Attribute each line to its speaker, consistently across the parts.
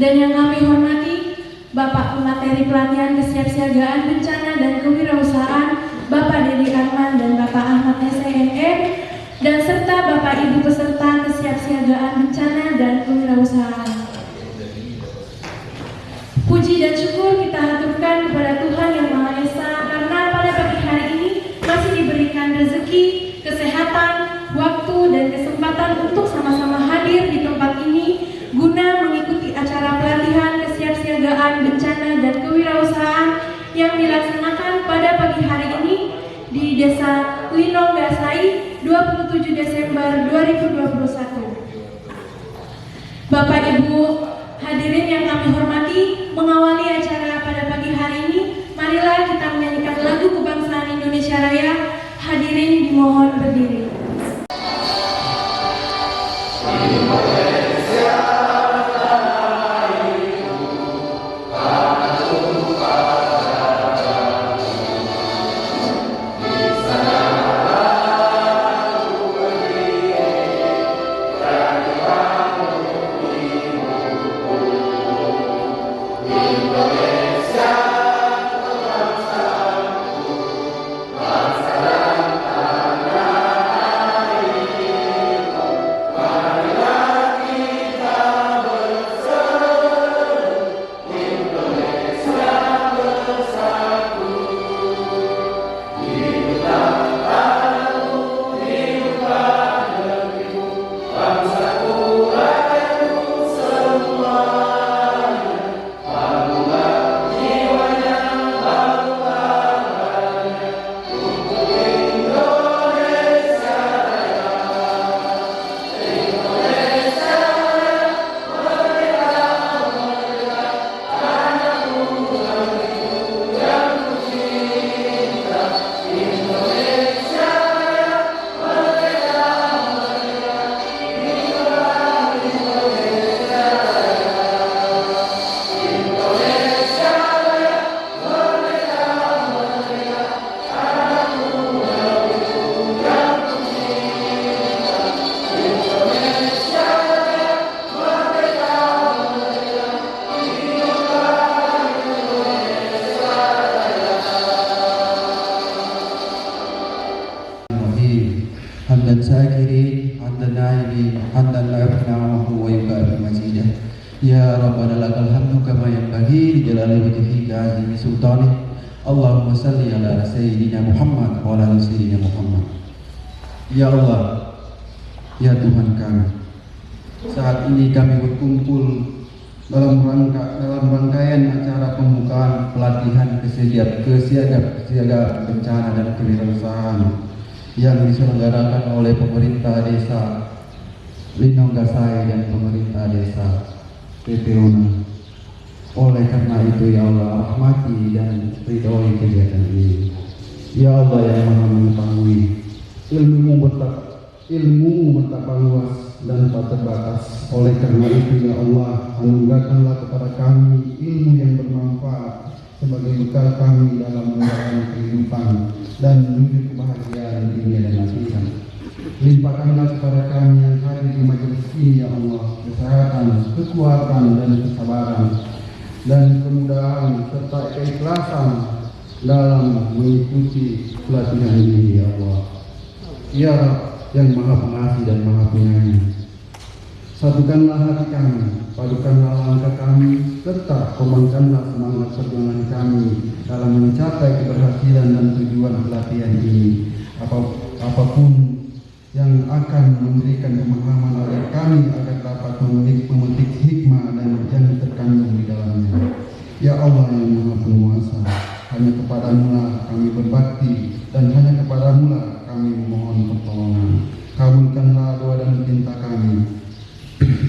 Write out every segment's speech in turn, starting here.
Speaker 1: Dan yang kami hormati Bapak Pemateri Pelatihan Kesiapsiagaan Bencana dan Kewirausahaan Bapak Dedi Arman dan Bapak Ahmad SNM, dan serta Bapak Ibu peserta Kesiapsiagaan Bencana dan Kewirausahaan. Puji dan syukur kita haturkan kepada Tuhan Yang Maha Esa karena pada pagi hari ini masih diberikan rezeki, kesehatan, waktu, dan kesempatan untuk sama-sama hadir di tempat ini guna mengikuti acara pelatihan kesiapsiagaan bencana dan kewirausahaan yang dilaksanakan pada pagi hari ini di Desa Linonggasai 27 Desember 2021. Bapak Ibu hadirin yang kami hormati, mengawali acara pada pagi hari ini, marilah kita menyanyikan lagu kebangsaan Indonesia Raya. Hadirin dimohon berdiri.
Speaker 2: Hamdan syakirin, hamdan na'imin, hamdan la'afna'ahu wa yukafi mazidah. Ya Rabbana lakal hamdu kama yanbaghi li jalali wajhika azimi sultanih. Allahumma salli ala sayyidina Muhammad wa ala sayyidina Muhammad. Ya Allah, ya Tuhan kami, saat ini kami berkumpul dalam rangkaian acara pembukaan pelatihan kesiapsiagaan bencana dan kewirausahaan yang diselenggarakan oleh pemerintah desa Linonggasai dan pemerintah desa PPONA. Oleh karena itu, ya Allah, rahmati dan ridhoi kegiatan ini. Ya Allah yang Maha mengetahui, ilmu betapa luas dan tak terbatas. Oleh karena itu, ya Allah, anugerahkanlah kepada kami ilmu yang bermanfaat sebagai bekal kami dalam menjalani kehidupan dan menuju kebahagiaan dunia dan akhirat. Limpahkanlah kepada kami yang hadir di majelis ini, ya Allah, kesehatan, kekuatan, dan kesabaran, dan kemudahan serta keikhlasan dalam mengikuti pelatihan ini, ya Allah. Ya Rabb yang Maha Pengasih dan Maha Penyayang, satukanlah hati kami, padukanlah langkah kami, serta kembangkanlah semangat perjuangan kami dalam mencapai keberhasilan dan tujuan pelatihan ini. Apapun yang akan memberikan pemahaman agar kami agar dapat memetik hikmah dan yang terkandung di dalamnya. Ya Allah yang Maha Penguasa, hanya kepadamu-lah kami berbakti dan hanya kepadamu-lah kami memohon pertolongan. Kabulkanlah doa dan cinta kami.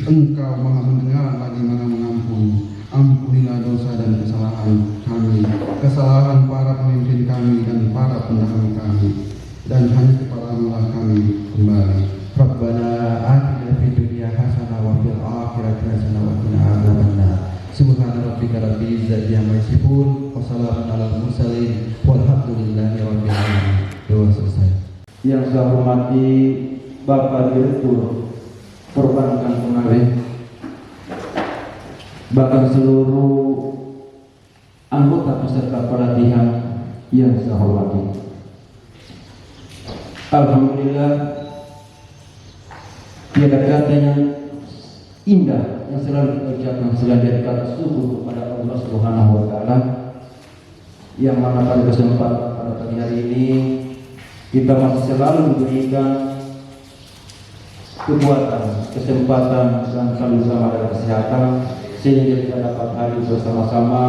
Speaker 2: Engkau Maha mendengar lagi Maha mengampuni. Ampunilah dosa dan kesalahan kami, kesalahan para pemimpin kami dan para pendahulu kami, dan hanya kepadamu-lah kami kembali. Rabbana atina fid dunya hasanah wa fil akhirati hasanah wa qina adzabannar. Subhana rabbika rabbil izzati amma yasifun wa salamun alal mursalin walhamdulillahi rabbil alamin. Doa selesai.
Speaker 3: Yang saya hormati Bapak Direktur Perbankan Pengareh, bahkan seluruh anggota peserta pelatihan yang saya hormati. Alhamdulillah, tiada kata yang indah yang selalu kita ucapkan selain dari kata syukur kepada Allah Subhanahu wa Ta'ala, yang mana pada kesempatan pada pagi hari ini kita masih selalu diberikan kekuatan, kesempatan dan selalu bersama dalam kesehatan, sehingga kita dapat hadir bersama-sama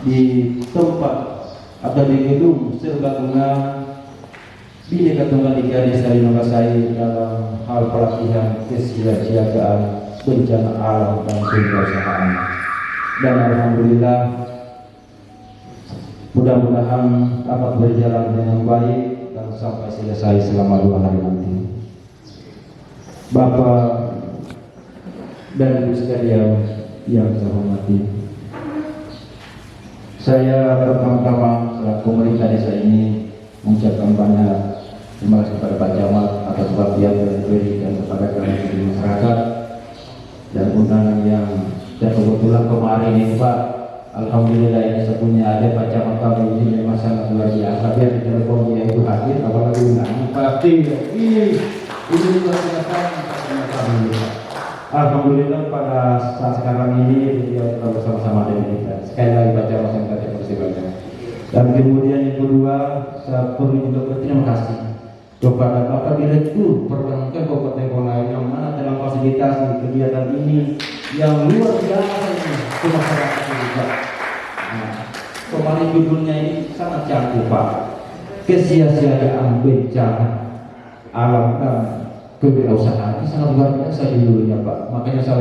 Speaker 3: di tempat atau di gedung serbaguna Bhinneka Tunggal Ika Desa Linogasari dalam hal pelatihan kesiapsiagaan bencana alam dan kewirausahaan. Dan alhamdulillah, mudah-mudahan dapat berjalan dengan baik dan sampai selesai selama 2 hari nanti. Bapak dan Ibu sekalian yang saya hormati, saya pertama-tama selaku pemerintah desa ini mengucapkan banyak terima kasih kepada Pak Camat atas perhatian yang diberikan kepada kami di masyarakat dan undangan yang dan kebetulan kemarin ini Pak, alhamdulillah ini sepunya ada Pak Camat kami ini memang sangat luar biasa. Dia di telepon dia itu hadir, apalagi undangan Pak ini luar biasa. Alhamdulillah pada saat sekarang ini beliau telah bersama-sama dengan kita. Sekali lagi Pak Camat yang terima kasih banyak. Dan kemudian yang kedua, saya perlu juga berterima kasih kepada Bapak Direktur Perbankan Kabupaten Bone yang mana dalam fasilitasi kegiatan ini yang luar biasa ini ke masyarakat juga. Nah, kemarin judulnya ini sangat cantik Pak, kesiapsiagaan bencana alam dan kewirausahaan. Ini sangat luar biasa judulnya Pak. Makanya saya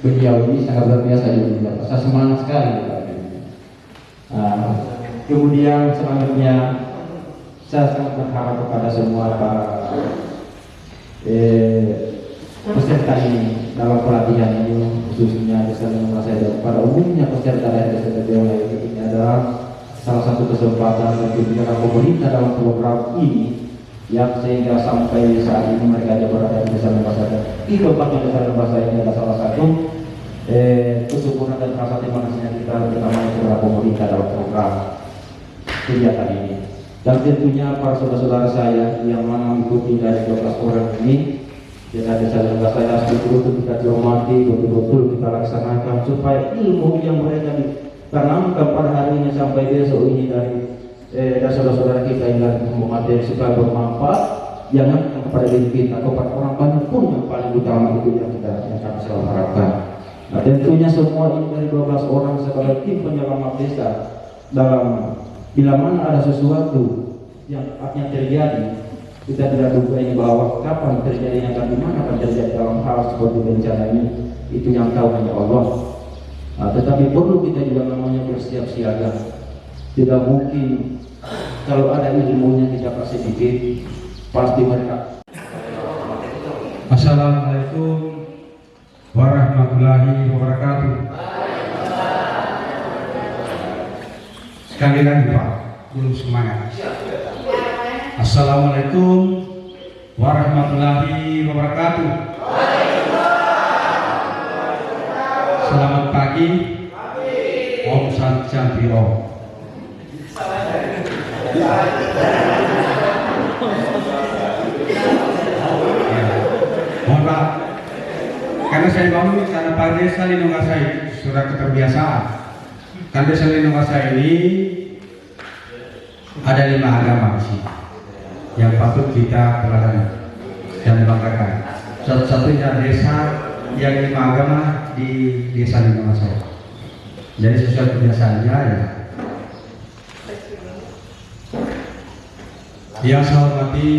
Speaker 3: beliau ini sangat luar biasa judulnya. Saya semangat sekali Pak. Kemudian selanjutnya saya sangat berharap kepada semua para peserta ini dalam pelatihan ini, khususnya desa Linogasari dan pada umumnya peserta dari desa Linogasari ini adalah salah satu kesempatan bagi pihak pemerintah dalam program ini yang sehingga sampai saat ini mereka ada berada di desa Linogasari. Di tempatnya desa Linogasari ini adalah salah satu kesyukuran dan rasa terima kasihnya kita terutama kepada pemerintah dalam program kegiatan ini. Dan tentunya para saudara-saudara saya yang mana mengikuti dari 12 orang ini, kita desa Linogasari harus betul-betul kita hormati, betul-betul kita laksanakan supaya ilmu yang mereka ditanamkan pada hari ini sampai besok ini dari saudara-saudara kita yang memateri supaya bermanfaat, jangan kepada diri kita, kepada orang banyak pun yang paling utama itu yang kami selalu harapkan. Nah, tentunya semua ini dari 12 orang sebagai tim penyelamat desa dalam bila mana ada sesuatu yang akan terjadi, kita tidak duga ini bahwa kapan terjadinya dan di mana akan terjadi dalam hal seperti bencana ini, itu yang tahu hanya Allah. Nah, tetapi perlu kita juga namanya bersiap siaga. Tidak mungkin kalau ada ilmunya tidak pasti sedikit, pasti mereka.
Speaker 4: Assalamualaikum warahmatullahi wabarakatuh. Sekali lagi Pak, belum semangat. Assalamualaikum warahmatullahi wabarakatuh. Selamat pagi. Om Santi Om. Mohon maaf, karena saya bangun karena Pak Desa Linogasari sudah keterbiasaan. Karena Desa Linogasari ini ada 5 agama di sini yang patut kita teladani dan banggakan. Satu-satunya desa yang 5 agama di Desa Linogasari. Jadi sesuai kebiasaannya ya. Yang saya hormati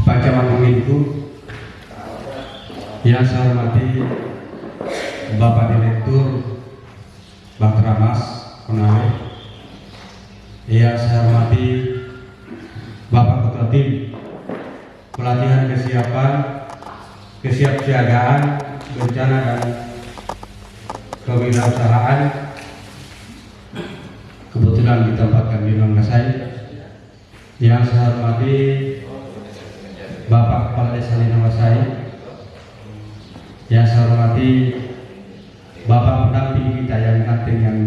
Speaker 4: Pak Camat Peminku, yang saya hormati Bapak Direktur Bang Ramas Konawe, yang saya hormati Bapak Ketua Tim Pelatihan Kesiapsiagaan Bencana dan Kewirausahaan, kebetulan ditempatkan di Linogasari. Yang saya hormati Bapak Kepala Desa Linogasari Yang saya hormati Bapak pendamping kita yang penting yang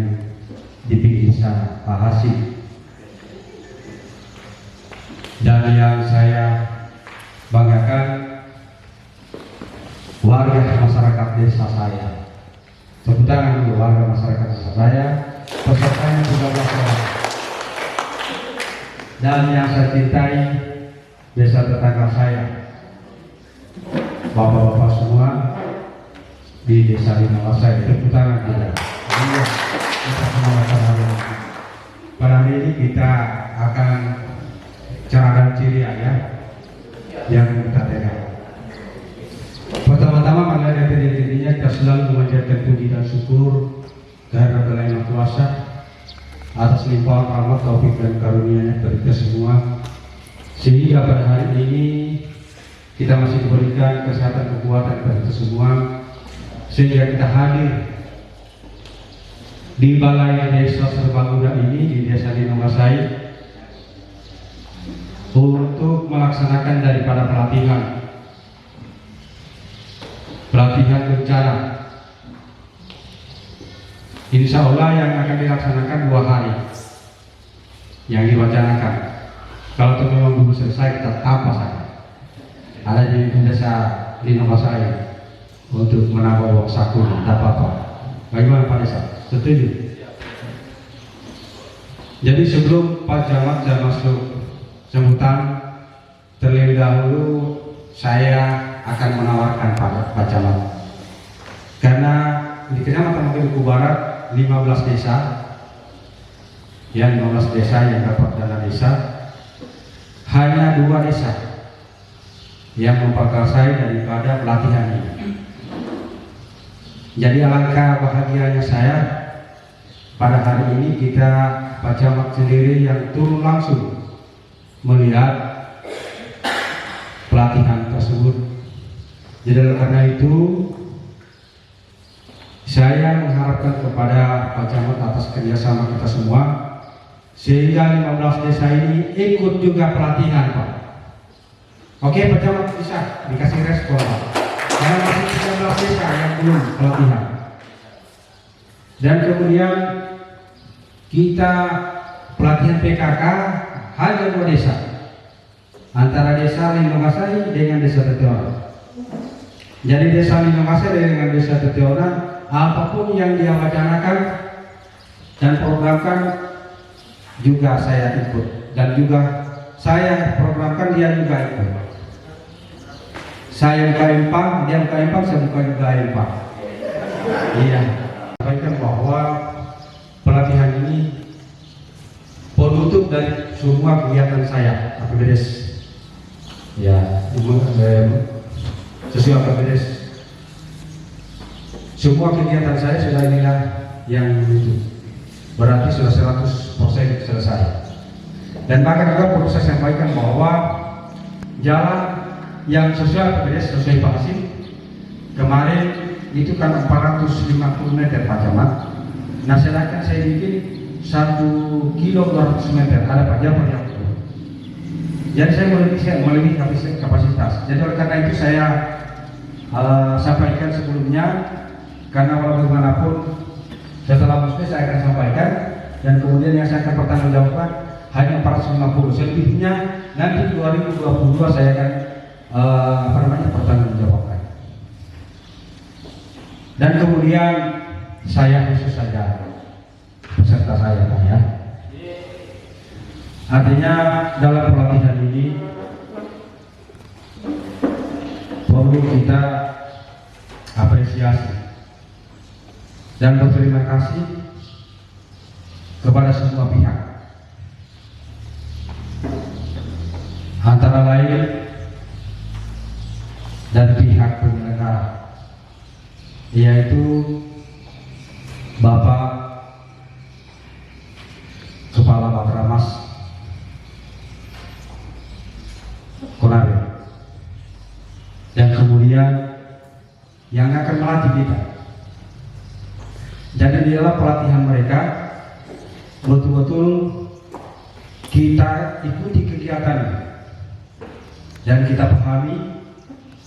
Speaker 4: di pinggir sana, Pak Hasim. Dan yang saya banggakan warga masyarakat desa saya. Tepuk tangan untuk warga masyarakat desa saya, pesertanya juga masyarakat. Dan yang saya cintai desa tetangga saya, bapak-bapak semua di desa Linawasai. Tepuk tangan juga. Kita semangat hari ini. Pada hari ini kita akan cara dan ciri ya yang kita pegang. Pertama-tama mengenai diri-dirinya kita selalu memanjatkan puji dan syukur karena Allah Yang Maha Kuasa atas limpahan rahmat, taufik dan karunia-Nya kepada kita semua, sehingga pada hari ini kita masih diberikan kesehatan, kekuatan kepada kita semua, sehingga kita hadir di Balai Desa Serbaguna ini di Desa Linawasai untuk melaksanakan daripada pelatihan bencana. Insya Allah yang akan dilaksanakan 2 hari yang diwacanakan. Kalau itu memang belum selesai, kita tambah saja. Ada di Desa Linawasai untuk menambah uang saku, tidak apa-apa. Bagaimana Pak Desa? Setuju? Jadi sebelum Pak Camat dan masuk sambutan, terlebih dahulu saya akan menawarkan Pak Camat, karena di Kecamatan Maluku Barat 15 desa, yang 15 desa yang dapat dana desa, hanya 2 desa yang memperkasai daripada pelatihan ini. Jadi alangkah bahagianya saya pada hari ini kita Pak Camat sendiri yang turun langsung melihat pelatihan tersebut. Jadi karena itu saya mengharapkan kepada Pak Camat atas kerjasama kita semua, sehingga 15 desa ini ikut juga pelatihan Pak. Oke Pak Camat, bisa dikasih respon Pak. Karena masih 13 desa yang belum pelatihan. Dan kemudian kita pelatihan PKK hanya 2 desa, antara Desa Linawasai dengan Desa Teteona. Jadi Desa Linawasai dengan Desa Teteona, apapun yang dia wacanakan dan programkan juga saya ikut, dan juga saya programkan dia juga ikut. Saya buka empang, dia buka empang, saya buka juga empang. Iya, sampaikan bahwa pelatihan ini penutup dari semua kegiatan saya APBDes. Ya, sesuai APBDes. Semua kegiatan saya sudah inilah yang menutup. Berarti sudah 100% selesai. Dan bahkan juga perlu saya sampaikan bahwa jalan yang sesuai APBDes, sesuai Pak Hasim, kemarin itu kan 450 meter Pak Camat. Nah sedangkan saya bikin 1 kilo 200 meter, ada Pak Jabar yang turun. Jadi saya melebihi kapasitas. Jadi oleh karena itu saya sampaikan sebelumnya, karena walau bagaimanapun setelah musnah saya akan sampaikan, dan kemudian yang saya akan pertanggungjawabkan hanya 450. Selebihnya nanti 2022 saya akan pertanggungjawabkan. Dan kemudian saya khusus saja peserta saya Pak ya. Artinya dalam pelatihan ini perlu kita apresiasi dan berterima kasih kepada semua pihak, antara lain dari pihak penyelenggara, yaitu Bapak Kepala Bakramas Konare, dan kemudian yang akan melatih kita. Jadi di dalam pelatihan mereka betul-betul kita ikuti kegiatan dan kita pahami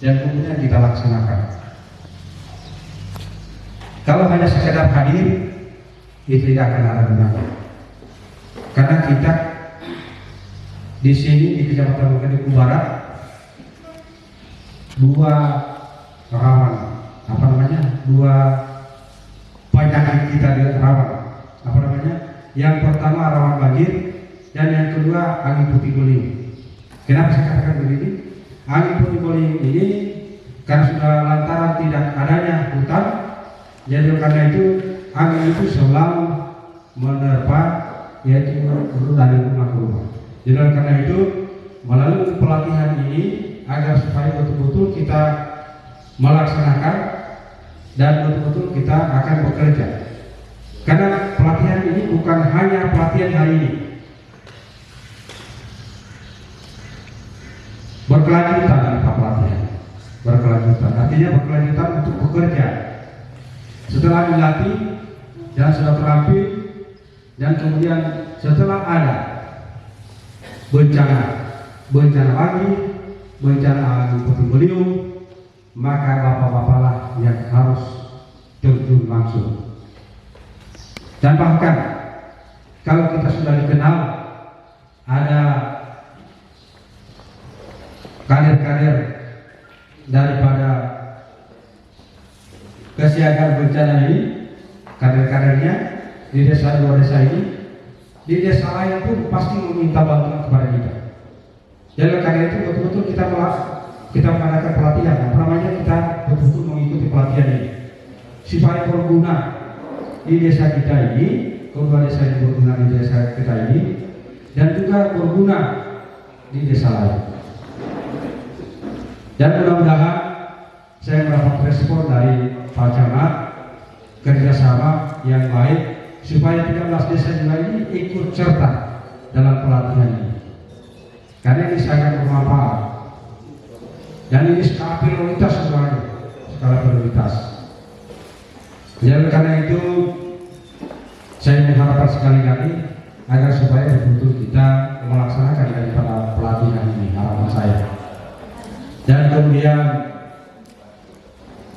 Speaker 4: dan kemudian kita laksanakan. Kalau hanya sekedar hadir, itu tidak akan ada gunanya. Karena kita di sini di Kecamatan Maluku Barat dua rawan, dua penyakit kita di rawan. Yang pertama rawan banjir dan yang kedua angin puting beliung. Kenapa saya katakan begini? Angin puting beliung ini karena sudah lantaran tidak adanya hutan, jadi karena itu angin itu selalu menerpa yaitu dari rumah ke rumah. Jadi karena itu melalui pelatihan ini agar supaya betul-betul kita melaksanakan dan betul-betul kita akan bekerja. Karena pelatihan ini bukan hanya pelatihan hari ini, berkelanjutan Pak pelatihan, berkelanjutan. Artinya berkelanjutan untuk bekerja. Setelah dilatih dan sudah terampil dan kemudian setelah ada bencana lagi, bencana angin puting beliung, maka bapak-bapak lah yang harus terjun langsung. Dan bahkan kalau kita sudah dikenal ada kader-kader daripada kesiagaan bencana ini, kader-kadernya di dua desa ini, di desa lain pun pasti meminta bantuan kepada kita. Jadi karena itu betul-betul kita mengadakan pelatihan, kita betul-betul mengikuti pelatihan ini supaya berguna di desa kita ini, kedua desa yang berguna di desa kita ini, dan juga berguna di desa lain. Dan mudah-mudahan saya mendapat respon dari Pak Camat, kerjasama yang baik supaya 13 desa juga ini ikut serta dalam pelatihan ini. Karena ini sangat bermanfaat. Dan ini skala prioritas semuanya, skala prioritas. Jadi karena itu saya mengharapkan sekali lagi agar supaya betul-betul kita melaksanakan daripada pelatihan ini, harapan saya. Dan kemudian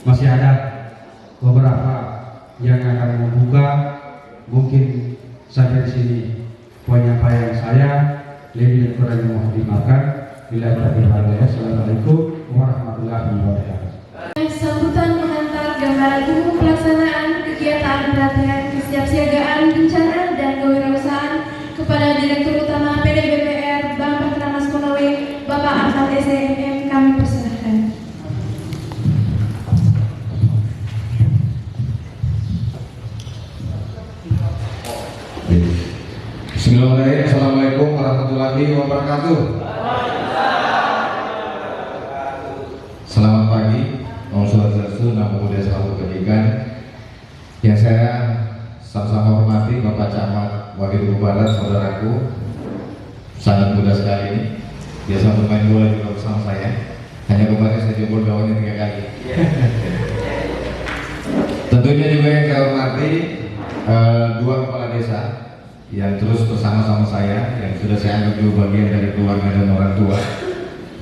Speaker 4: masih ada beberapa yang akan membuka, mungkin sampai di sini penyampaian saya, lebih dan kurang mohon dimaafkan. Bila berhadiah, assalamualaikum warahmatullahi wabarakatuh.
Speaker 1: Sambutan mengantar gambaran umum pelaksanaan kegiatan pelatihan kesiapsiagaan bencana dan kewirausahaan kepada Direktur Utama PDBPR Bambang Kramas Konowe, Bapak Ahmad SMM, kami persilahkan.
Speaker 5: Bismillahirrahmanirrahim. Assalamualaikum warahmatullahi wabarakatuh. Selamat pagi, Om Swastiastu, Namo Buddhaya, Salam Kebajikan. Yang saya sama-sama hormati Bapak Camat Wakil Barat, saudaraku, sangat muda sekali ini. Biasa bermain bola juga bersama saya. Hanya kemarin saya jempol gawangnya 3 kali. Tentunya juga yang saya hormati dua kepala desa yang terus bersama-sama saya, yang sudah saya anggap juga bagian dari keluarga dan orang tua,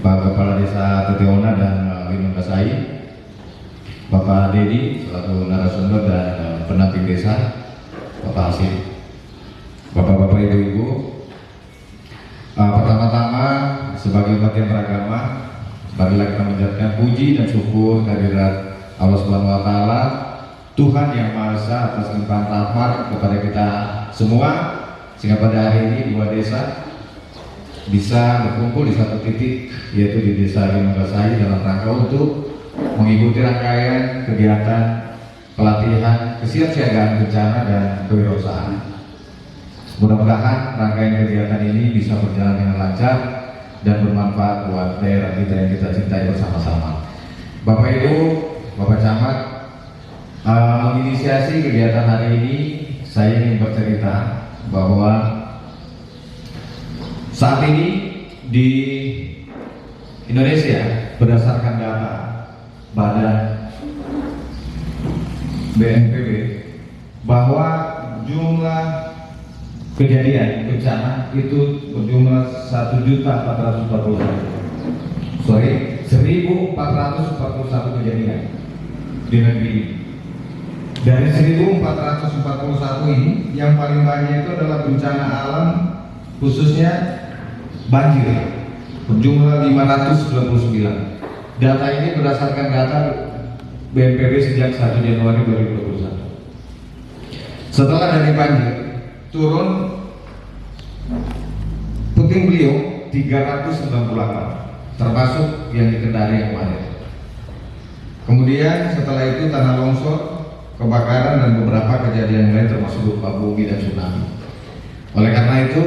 Speaker 5: Pak Kepala Desa Teteona dan Linong Gasai, Bapak Dedi selaku narasumber dan pendamping desa, Bapak Hasim, Bapak-bapak, Ibu-ibu. Pertama-tama sebagai umat yang beragama, marilah kita menjadikan puji dan syukur kehadirat Allah Subhanahu Wa Taala, Tuhan yang Maha Esa, atas limpahan rahmat kepada kita semua, sehingga pada hari ini dua desa bisa berkumpul di satu titik, yaitu di Desa Linong Gasai, dalam rangka untuk mengikuti rangkaian kegiatan pelatihan kesiapsiagaan bencana dan kewirausahaan. Mudah-mudahan rangkaian kegiatan ini bisa berjalan dengan lancar dan bermanfaat buat daerah kita yang kita cintai bersama-sama. Bapak Ibu, Bapak Camat, menginisiasi kegiatan hari ini, saya ingin bercerita bahwa saat ini di Indonesia berdasarkan data Badan BNPB bahwa jumlah kejadian bencana itu berjumlah 1.441 kejadian di negeri ini. Dari 1441 ini yang paling banyak itu adalah bencana alam, khususnya banjir, berjumlah 599. Data ini berdasarkan data BNPB sejak 1 Januari 2021. Setelah dari banjir turun puting beliung 398, termasuk yang di Kendari yang kemarin. Kemudian setelah itu tanah longsor, kebakaran dan beberapa kejadian lain termasuk gempa bumi dan tsunami. Oleh karena itu,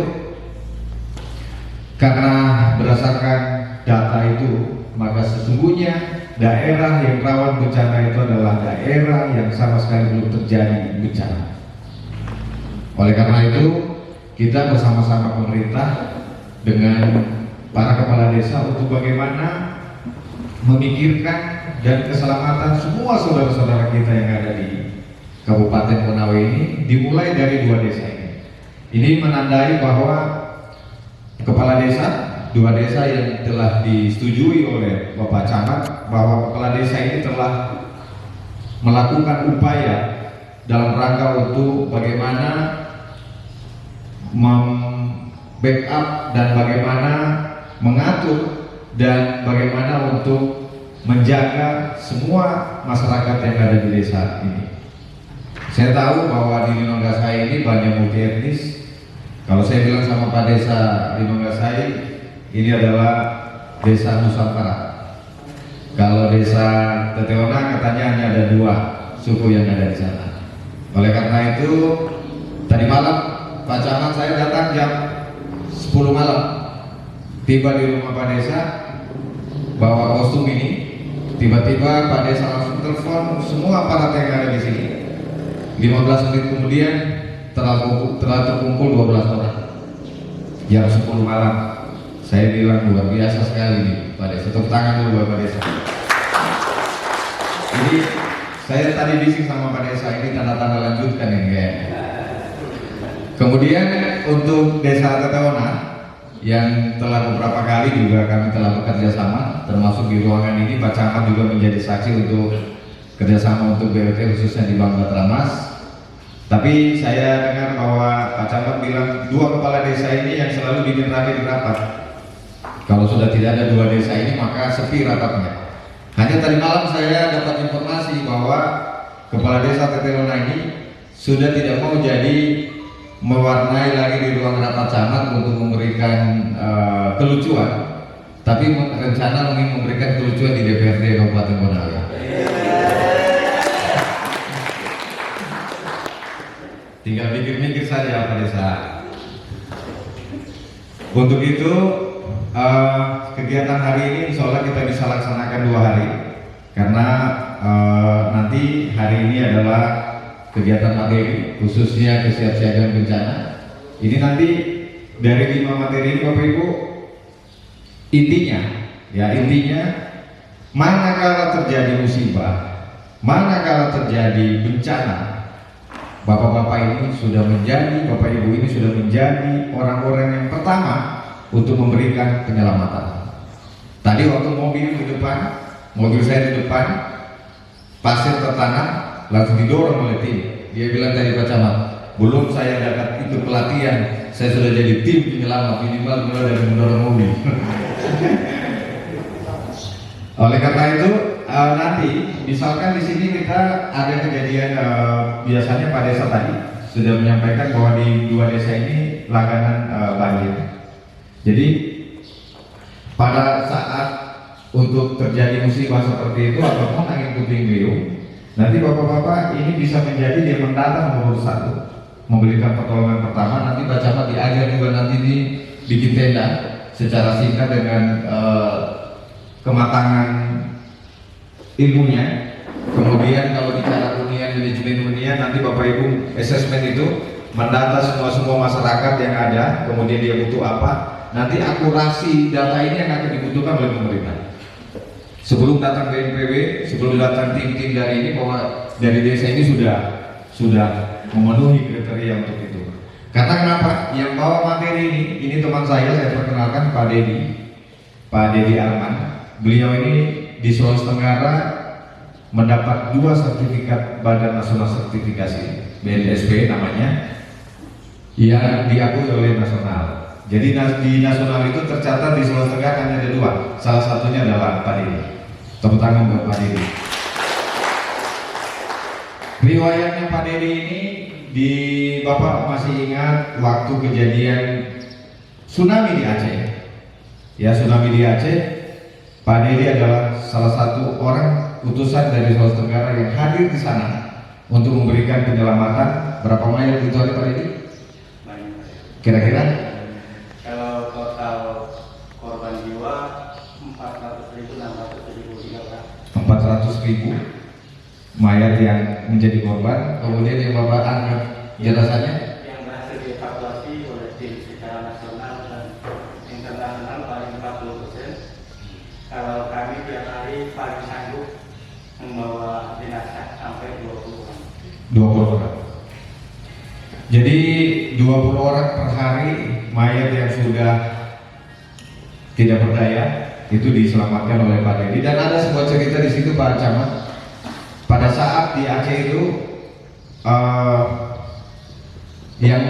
Speaker 5: karena berdasarkan data itu, maka sesungguhnya daerah yang rawan bencana itu adalah daerah yang sama sekali belum terjadi bencana. Oleh karena itu, kita bersama-sama pemerintah dengan para kepala desa untuk bagaimana memikirkan dan keselamatan semua saudara-saudara kita yang ada di Kabupaten Konawe ini, dimulai dari 2 desa ini. Ini menandai bahwa kepala desa, 2 desa yang telah disetujui oleh Bapak Camat, bahwa kepala desa ini telah melakukan upaya dalam rangka untuk bagaimana backup dan bagaimana mengatur dan bagaimana untuk menjaga semua masyarakat yang ada di desa ini. Saya tahu bahwa di Linonggasai ini banyak multi etnis. Kalau saya bilang sama Pak Desa Linonggasai, ini adalah desa Nusantara. Kalau desa Teteona katanya hanya ada 2 suku yang ada di sana. Oleh karena itu, tadi malam Pak Camat saya datang jam 10 malam, tiba di rumah Pak Desa, bawa kostum ini. Tiba-tiba Pak Desa langsung telepon semua aparat yang ada di sini. 15 menit kemudian telah terkumpul 12 orang. Jam 10 malam, saya bilang luar biasa sekali nih Pak Desa. Tepuk tangan dulu buat Pak Desa. Jadi saya tadi bising sama Pak Desa, ini tanda-tanda lanjutkan ini kayaknya. Kemudian untuk desa Teteona yang telah beberapa kali juga kami telah bekerja sama, termasuk di ruangan ini Pak Camat juga menjadi saksi untuk kerjasama untuk BOT khususnya di Bang Batramas. Tapi saya dengar bahwa Pak Camat bilang 2 kepala desa ini yang selalu bikin rapi di rapat. Kalau sudah tidak ada 2 desa ini maka sepi rapatnya. Hanya tadi malam saya dapat informasi bahwa kepala desa Teteona ini sudah tidak mau jadi mewarnai lagi di ruang rapat camat untuk memberikan kelucuan, tapi rencana ingin memberikan kelucuan di DPRD Kabupaten Konawe. Tinggal mikir-mikir saja Pak Desa. Untuk itu kegiatan hari ini insya Allah kita bisa laksanakan 2 hari, karena nanti hari ini adalah kegiatan materi khususnya kesiapsiagaan bencana. Ini nanti dari 5 materi ini Bapak Ibu, intinya manakala terjadi musibah, manakala terjadi bencana, Bapak-bapak ini sudah menjadi, Bapak Ibu ini sudah menjadi orang-orang yang pertama untuk memberikan penyelamatan. Tadi waktu mobil saya di depan, pasir tertanam, langsung didorong oleh tim. Dia bilang tadi Pak Camat, belum saya dapat ikut pelatihan, saya sudah jadi tim penyelamat, minimal mulai dari mendorong mobil. Oleh karena itu nanti misalkan di sini kita ada kejadian, biasanya Pak Desa tadi sudah menyampaikan bahwa di 2 desa ini langganan banjir. Jadi pada saat untuk terjadi musibah seperti itu ataupun angin puting beliung, nanti bapak-bapak ini bisa menjadi dia mendata nomor 1, memberikan pertolongan pertama. Nanti Pak Camat diajar juga nanti bikin tenda secara singkat dengan kematangan ilmunya. Kemudian kalau bicara hunian, manajemen hunian, nanti Bapak Ibu asesmen itu mendata semua masyarakat yang ada, kemudian dia butuh apa. Nanti akurasi data ini yang akan dibutuhkan oleh pemerintah. Sebelum datang BNPB, sebelum datang tim-tim dari ini, bahwa dari desa ini sudah memenuhi kriteria untuk itu. Karena kenapa? Yang bawa materi ini teman saya perkenalkan Pak Dedi Arman. Beliau ini di Sulawesi Tenggara mendapat 2 sertifikat Badan Nasional Sertifikasi BNSP namanya, yang diakui oleh nasional. Jadi di nasional itu tercatat di Sulawesi Tenggara hanya ada 2, salah satunya adalah Pak Dedi. Tepuk tangan buat Pak Dedi. Riwayatnya Pak Dedi ini, di Bapak masih ingat waktu kejadian tsunami di Aceh. Ya, tsunami di Aceh, Pak Dedi adalah salah satu orang utusan dari Sulawesi Tenggara yang hadir di sana untuk memberikan penyelamatan. Berapa mayat itu hari Pak Dedi? Kira-kira?
Speaker 6: Kalau total korban jiwa 400.673 orang.
Speaker 5: 400.000 mayat yang menjadi korban. Kemudian yang Bapak angkat jenazahnya
Speaker 6: Yang berhasil dievakuasi oleh tim secara nasional dan internasional paling 40%. Kalau kami tiap hari paling sanggup membawa jenazah sampai 20 orang.
Speaker 5: 20 orang. Jadi 20 orang per hari mayat yang sudah tidak berdaya itu diselamatkan oleh Pak Dedi. Dan ada sebuah cerita di situ Pak Camat. Pada saat di Aceh itu yang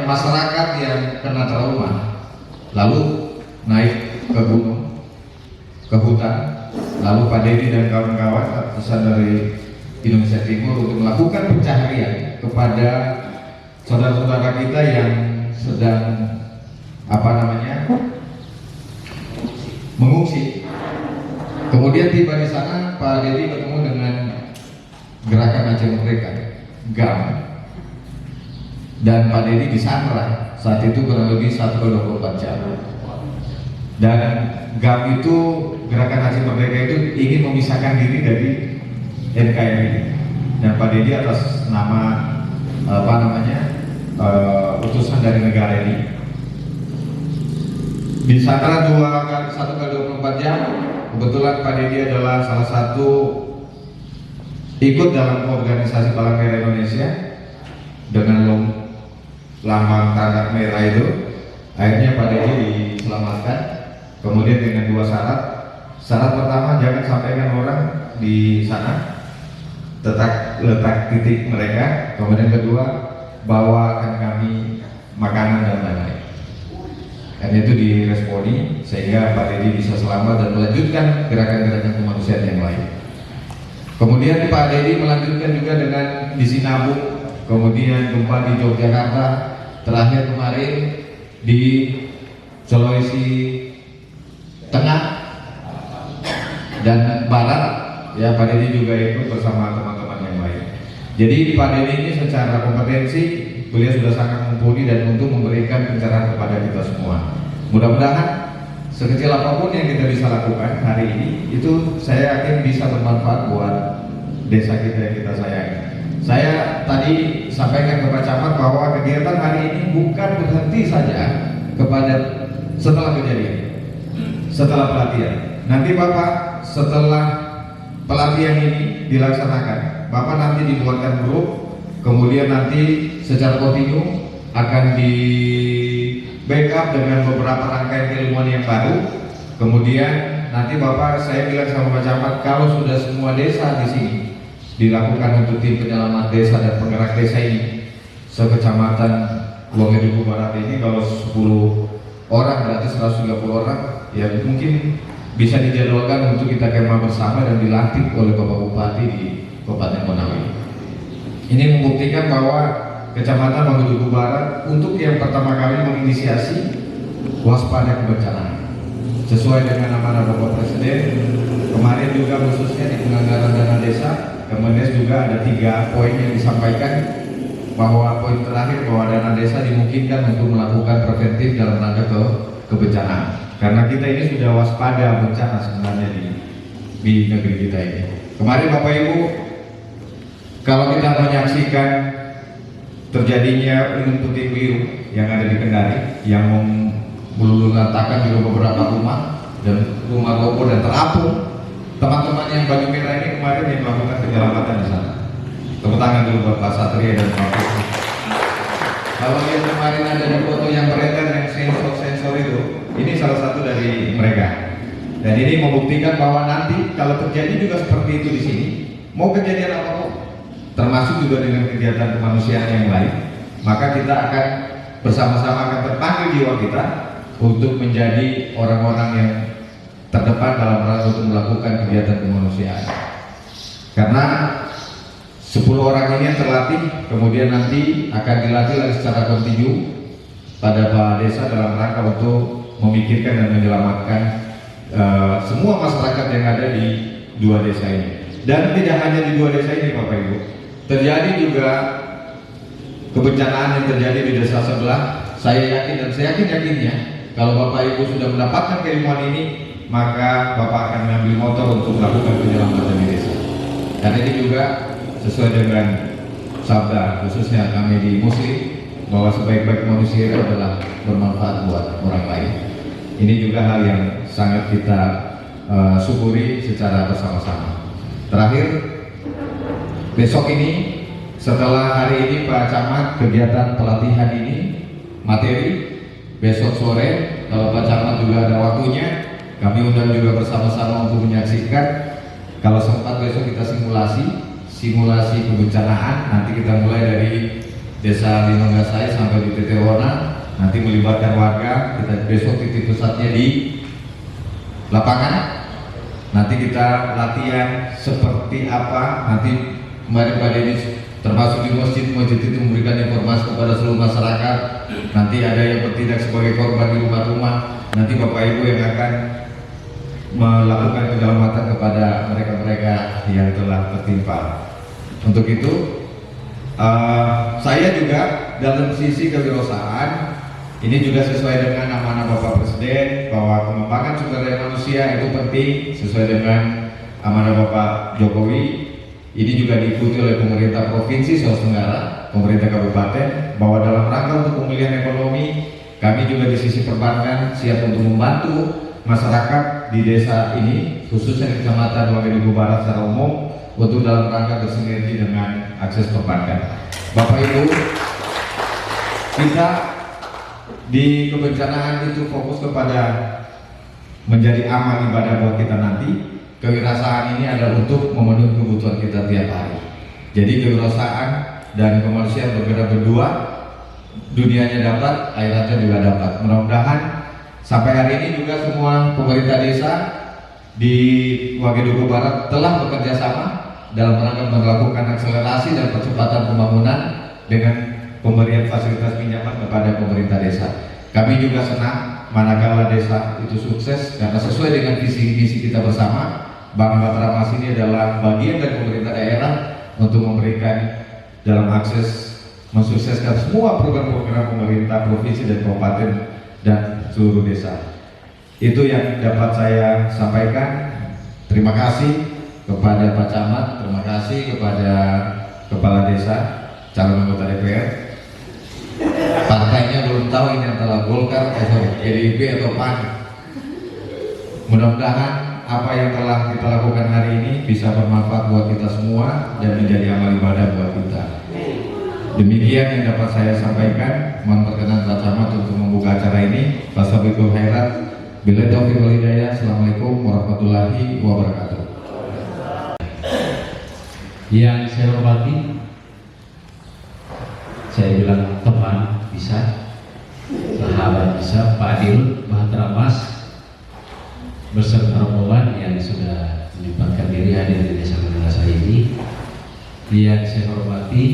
Speaker 5: masyarakat yang kena trauma lalu naik ke gunung, ke hutan, lalu Pak Dedi dan kawan-kawan pesan dari Indonesia Timur untuk melakukan pencaharian kepada saudara-saudara kita yang sedang mengungsi. Kemudian tiba di sana Pak Dedi ketemu dengan Gerakan Aceh Merdeka, GAM, dan Pak Dedi disandra saat itu kurang lebih 1/24 jam. Dan GAM itu, Gerakan Aceh Merdeka itu ingin memisahkan diri dari NKRI, dan Pak Dedi atas nama utusan dari negara ini disandra 1/24 jam. Kebetulan Pak Dedi adalah salah satu ikut dalam organisasi Palang Merah Indonesia dengan lambang tanda merah itu. Akhirnya Pak Dedi diselamatkan. Kemudian dengan 2 syarat. Syarat pertama, jangan sampaikan orang di sana, letak titik mereka. Kemudian kedua, bawakan kami makanan dan lain-lain. Dan itu diresponi sehingga Pak Dedi bisa selamat dan melanjutkan gerakan-gerakan kemanusiaan yang lain. Kemudian Pak Dedi melanjutkan juga dengan di Sinabung, kemudian gempa di Yogyakarta, terakhir kemarin di Sulawesi Tengah dan Barat. Ya, Pak Dedi juga ikut bersama teman-teman yang lain. Jadi Pak Dedi ini secara kompetensi beliau sudah sangat mumpuni dan untuk memberikan pencerahan kepada kita semua. Mudah-mudahan sekecil apapun yang kita bisa lakukan hari ini, itu saya yakin bisa bermanfaat buat desa kita yang kita sayangi. Saya tadi sampaikan ke Pak Camat bahwa kegiatan hari ini bukan berhenti saja kepada setelah kejadian, setelah pelatihan. Nanti Bapak setelah pelatihan ini dilaksanakan, Bapak nanti dibuatkan grup, kemudian nanti secara kontinu akan di backup dengan beberapa rangkaian keilmuan yang baru. Kemudian nanti Bapak, saya bilang sama Pak Camat, kalau sudah semua desa di sini dilakukan untuk tim penyelamat desa dan penggerak desa ini, sekecamatan Longeduku Barat ini kalau 10 orang berarti 130 orang, ya mungkin bisa dijadwalkan untuk kita kemah bersama dan dilantik oleh Bapak Bupati di Kabupaten Konawe. Ini membuktikan bahwa Kecamatan Longeduku Barat untuk yang pertama kali menginisiasi waspada kebencanaan sesuai dengan amanah Bapak Presiden. Kemarin juga khususnya di penganggaran dana desa, Kemendes juga ada 3 poin yang disampaikan, bahwa poin terakhir bahwa dana desa dimungkinkan untuk melakukan preventif dalam rangka kebencanaan. Karena kita ini sudah waspada bencana sebenarnya di negeri kita ini. Kemarin Bapak Ibu, kalau kita menyaksikan terjadinya embun puting beliung yang ada di Kendari yang meluluhlantakkan juga beberapa rumah dan rumah roboh dan terapung, teman-teman yang baju merah ini kemarin yang melakukan penyelamatan di sana. Tepuk tangan dulu buat Pak Satria dan Pak Putri. Kalau lihat kemarin ada di foto yang beredar yang sensor itu, ini salah satu dari mereka. Dan ini membuktikan bahwa nanti kalau terjadi juga seperti itu di sini, mau kejadian apapun, termasuk juga dengan kegiatan kemanusiaan yang lain, maka kita akan bersama-sama akan terpanggil jiwa kita untuk menjadi orang-orang yang terdepan dalam rangka untuk melakukan kegiatan kemanusiaan. Karena 10 orang ini yang terlatih, kemudian nanti akan dilatih lagi secara kontinu pada Pak Desa dalam rangka untuk memikirkan dan menyelamatkan semua masyarakat yang ada di 2 desa ini. Dan tidak hanya di 2 desa ini Bapak Ibu, terjadi juga kebencanaan yang terjadi di desa sebelah. Saya yakin dan saya yakinnya kalau Bapak Ibu sudah mendapatkan keilmuan ini, maka Bapak akan mengambil motor untuk melakukan penyelamatan di desa. Dan ini juga sesuai dengan sabda khususnya kami di Muslim, bahwa sebaik-baik manusia itu adalah bermanfaat buat orang lain. Ini juga hal yang sangat kita syukuri secara bersama-sama. Terakhir, besok ini setelah hari ini Pak Camat kegiatan pelatihan ini materi, besok sore kalau Pak Camat juga ada waktunya, kami undang juga bersama-sama untuk menyaksikan. Kalau sempat besok kita simulasi kebencanaan. Nanti kita mulai dari Desa Linonggasai sampai di Tetewona, nanti melibatkan warga. Kita besok titik pusatnya di lapangan. Nanti kita latihan seperti apa. Nanti kemarin Pak Denis termasuk di masjid itu memberikan informasi kepada seluruh masyarakat. Nanti ada yang bertindak sebagai korban di rumah-rumah. Nanti Bapak Ibu yang akan melakukan penyelamatan kepada mereka-mereka yang telah tertimpa. Untuk itu, saya juga dalam sisi kewirausahaan ini juga sesuai dengan amanah Bapak Presiden bahwa pengembangan sumber daya manusia itu penting sesuai dengan amanah Bapak Jokowi. Ini juga diikuti oleh pemerintah Provinsi Sulawesi Tenggara, pemerintah Kabupaten, bahwa dalam rangka untuk pemulihan ekonomi, kami juga di sisi perbankan siap untuk membantu masyarakat di desa ini, khususnya di Kecamatan Wagedugu Barat secara umum, untuk dalam rangka bersinergi dengan akses perbankan. Bapak Ibu, kita di kebencanaan itu fokus kepada menjadi amal ibadah buat kita nanti. Kewirausahaan ini adalah untuk memenuhi kebutuhan kita tiap hari. Jadi kewirausahaan dan kemanusiaan bergerak berdua, dunianya dapat, akhiratnya juga dapat. Mudah-mudahan sampai hari ini juga semua pemerintah desa di Wagedugu Barat telah bekerja sama dalam rangka melakukan akselerasi dan percepatan pembangunan dengan pemberian fasilitas pinjaman kepada pemerintah desa. Kami juga senang manakala desa itu sukses karena sesuai dengan visi misi kita bersama. Bank Batra Mas ini adalah bagian dari pemerintah daerah untuk memberikan dalam akses mensukseskan semua program-program pemerintah provinsi dan kabupaten dan seluruh desa. Itu yang dapat saya sampaikan. Terima kasih kepada Pak Camat, terima kasih kepada Kepala Desa, calon anggota DPR. Partainya belum tahu ini antara Golkar, PDIP atau PAN. Mudah-mudahan apa yang telah kita lakukan hari ini bisa bermanfaat buat kita semua dan menjadi amal ibadah buat kita. Demikian yang dapat saya sampaikan. Mohon perkenan Pak Camat untuk membuka acara ini. Wassalamualaikum khairat. Billahi taufiq wal hidayah. Assalamualaikum warahmatullahi wabarakatuh.
Speaker 3: Yang saya hormati, saya bilang teman bisa, sahabat bisa, Pak Dirut Batra Mas beserta rombongan yang sudah menyempatkan diri hadir di Desa Linonggasai ini. Yang saya hormati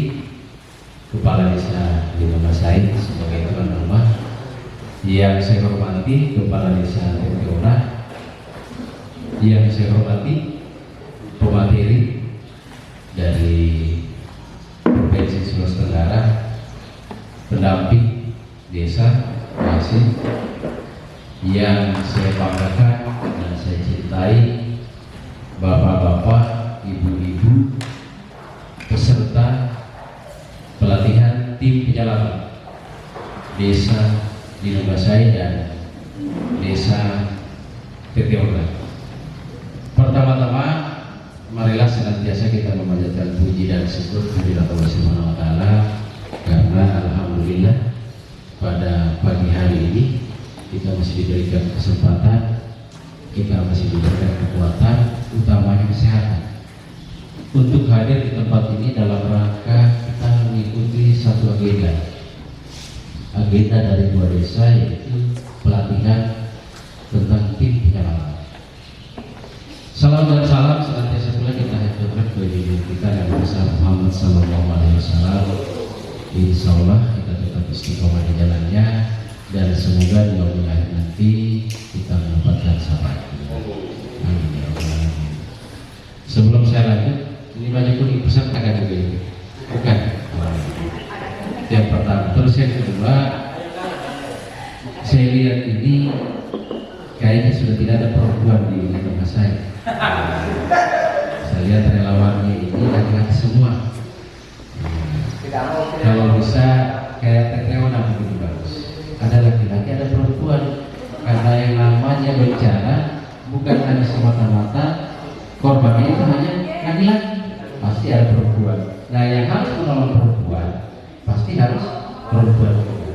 Speaker 3: Kepala Desa Linonggasai sebagai tuan rumah, yang saya hormati Kepala Desa Tetewona, yang saya hormati pemateri dari Provinsi Sulawesi Tenggara, pendamping desa masih, yang saya banggakan dan saya cintai, bapak-bapak, ibu-ibu, peserta pelatihan tim penyelamat Desa Linonggasai dan Desa Tetewona. Pertama-tama, marilah senantiasa kita memanjatkan puji dan syukur kepada Allah Subhanahu wa taala karena alhamdulillah pada pagi hari ini kita masih diberikan kesempatan
Speaker 7: kita masih diberikan kekuatan, utamanya kesehatan, untuk hadir di tempat ini dalam rangka kita mengikuti satu agenda dari dua desa, yaitu pelatihan tentang tim penyelamat. Salam dan salam senantiasa pula kita haturkan ke diri kita dan besar Muhammad Sallallahu Alaihi Wasallam. Insya Allah kita tetap istiqomah di jalannya, dan semoga di yaumul akhir nanti kita mendapatkan syafaat. Amin ya rabbal alamin. Sebelum saya lanjut, ini baju kuning pesan agak juga ini, bukan? Yang pertama. Terus yang kedua, saya lihat ini kayaknya sudah tidak ada perempuan di rumah saya. Saya lihat relawannya ini laki-laki semua. Kalau bisa kayak TTO begitu bagus. Ada laki-laki, ada perempuan. Karena yang namanya bencana bukan hanya semata-mata korbannya itu hanya laki-laki, pasti ada perempuan. Nah, yang harus menolong perempuan pasti harus perempuan juga,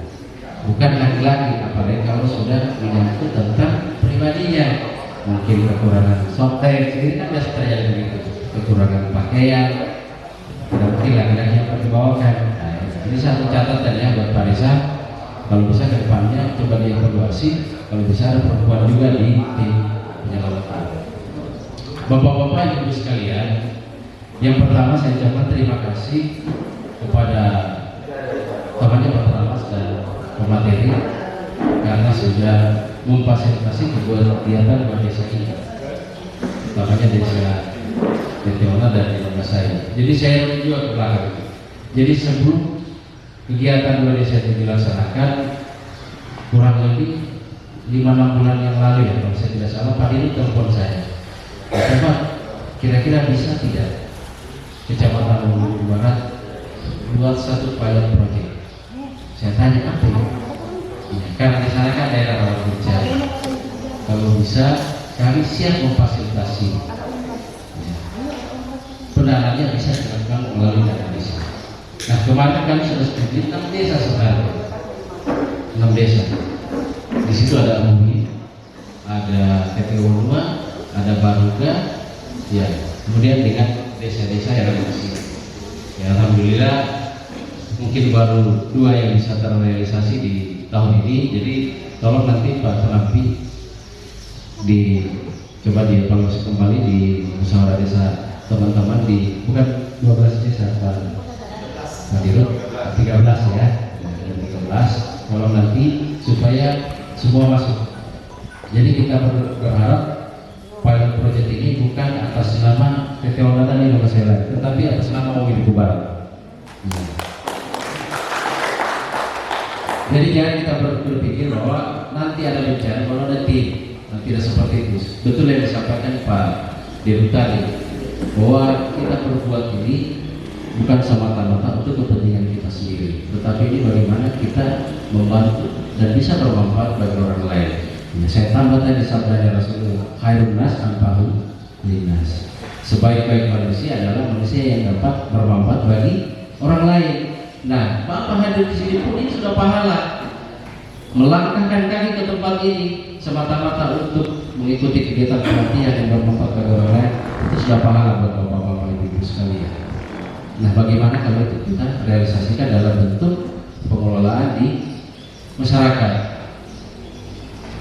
Speaker 7: bukan laki-laki. Apalagi kalau sudah menyangkut tentang pribadinya, mungkin kekurangan software sendiri kan biasa terjadi begitu, kekurangan pakaian, mungkin laki-laki yang dibawakan. Nah, ini satu catatan ya buat Pak Desa, kalau bisa ke depannya coba dievaluasi, kalau bisa ada perempuan juga di tim penyelamat. Bapak-bapak, ibu sekalian, yang pertama saya ucapkan terima kasih kepada temannya Pak Tramas dan pemateri karena sudah memfasilitasi kegiatan di desa ini, utamanya desa Teteona dan di rumah saya. Jadi saya juga ke belakang. Jadi sebelum kegiatan dua desa itu dilaksanakan, kurang lebih 5-6 bulan yang lalu ya kalau saya tidak salah, Pak Dini telepon saya, Pak, kira-kira bisa tidak Kecamatan Lumbung Barat buat satu pilot project? Saya tanya apa ya? Karena di sana kan daerah rawan bencana. Kalau bisa, kami siap memfasilitasi. Pendananya bisa dilakukan melalui dana desa. Nah, kemarin kami sudah setuju 6 desa sebenarnya. 6 desa. Di situ ada Umi, ada TPO 2, ada Baruga, ya. Kemudian dengan desa-desa yang ada di sini. Ya, alhamdulillah mungkin baru 2 yang bisa terrealisasi di tahun ini. Jadi tolong nanti Pak Penampi coba dievaluasi kembali di musyawarah desa teman-teman di bukan 12 desa Pak Dirut, 13 ya, 13. Tolong nanti supaya semua masuk. Jadi kita berharap pilot project ini bukan atas nama PT Ongatan Indonesia, tetapi atas nama Umi Barat. Jadi jangan kita berpikir bahwa nanti ada bencana kalau ada tim, tidak seperti itu. Betul yang disampaikan Pak Dirut tadi, bahwa kita berbuat ini bukan semata-mata untuk kepentingan kita sendiri, tetapi ini bagaimana kita membantu dan bisa bermanfaat bagi orang lain. Ya, saya tambah tadi sabda Rasulullah, khairun nas anfa'uhum linnas. Sebaik-baik manusia adalah manusia yang dapat bermanfaat bagi orang lain. Nah, Bapak hadir di sini pun ini sudah pahala. Melangkahkan kaki ke tempat ini semata-mata untuk mengikuti kegiatan pelatihan yang bermanfaat bagi orang lain, itu sudah pahala buat Bapak-bapak Ibu sekalian. Nah, bagaimana kalau itu kita realisasikan dalam bentuk pengelolaan di masyarakat?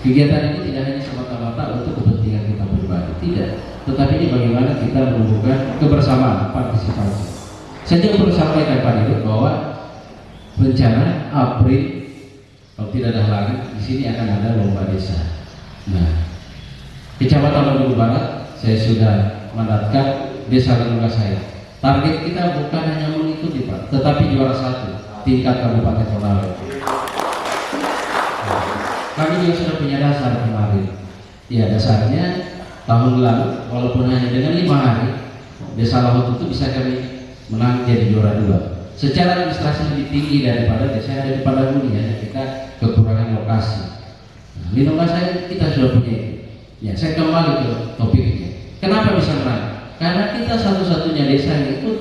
Speaker 7: Kegiatan ini tidak hanya semata-mata untuk kepentingan kita pribadi, tidak. Tetapi ini bagaimana kita menumbuhkan kebersamaan, partisipasi. Saya juga perlu sampaikan Pak Dirut bahwa rencana April, kalau tidak ada halangan, di sini akan ada lomba desa. Nah, Kecamatan Lumbung Barat, saya sudah mandatkan desa tetangga saya. Target kita bukan hanya mengikuti Pak, tetapi juara 1 tingkat Kabupaten Konawe. Kami juga sudah punya dasar kemarin. Ya, dasarnya tahun lalu walaupun hanya dengan 5 hari, Desa Lahut itu bisa kami menang jadi juara 2. Secara administrasi lebih tinggi daripada desa yang ada di Padanguni, hanya kita kekurangan lokasi. Nah, di nomor saya kita sudah punya itu. Ya, saya kembali ke topiknya. Kenapa bisa menang? Karena kita satu-satunya desa yang ikut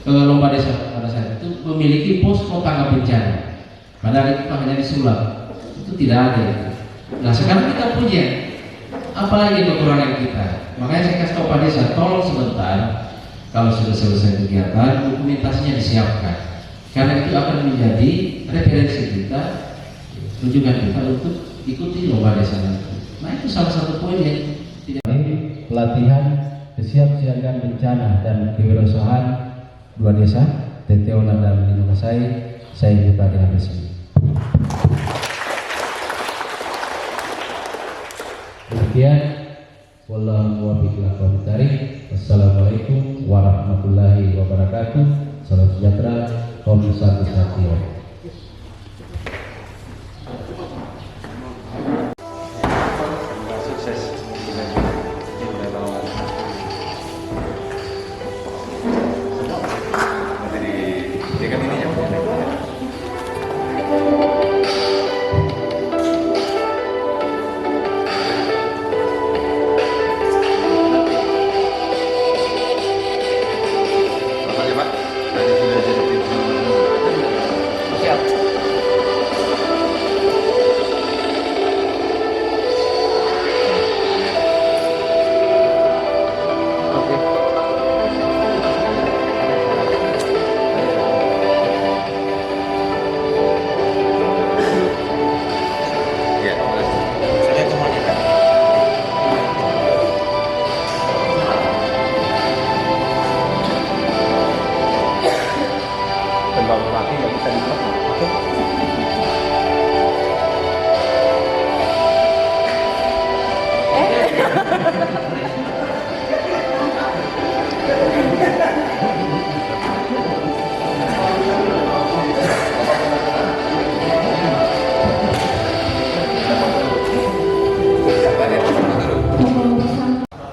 Speaker 7: lomba desa pada saat itu memiliki posko tanggap bencana. Padahal itu hanya disulap. Itu tidak ada. Nah, sekarang kita punya apalagi kekurangan kita. Makanya saya kasih tahu Pak Desa, tolong sebentar, kalau sudah selesai kegiatan, dokumentasinya disiapkan, karena itu akan menjadi referensi kita, rujukan kita untuk ikuti lomba desa nanti. Nah itu salah satu poin yang tidak.
Speaker 3: Pelatihan kesiapsiagaan bencana dan kewirausahaan dua desa Teteona dan Linongasai saya buka dengan resmi. Demikian, wallahu muwaffiq ila aqwamit thariq. Wassalamualaikum warahmatullahi wabarakatuh. Salam sejahtera, Om Satu Satyo.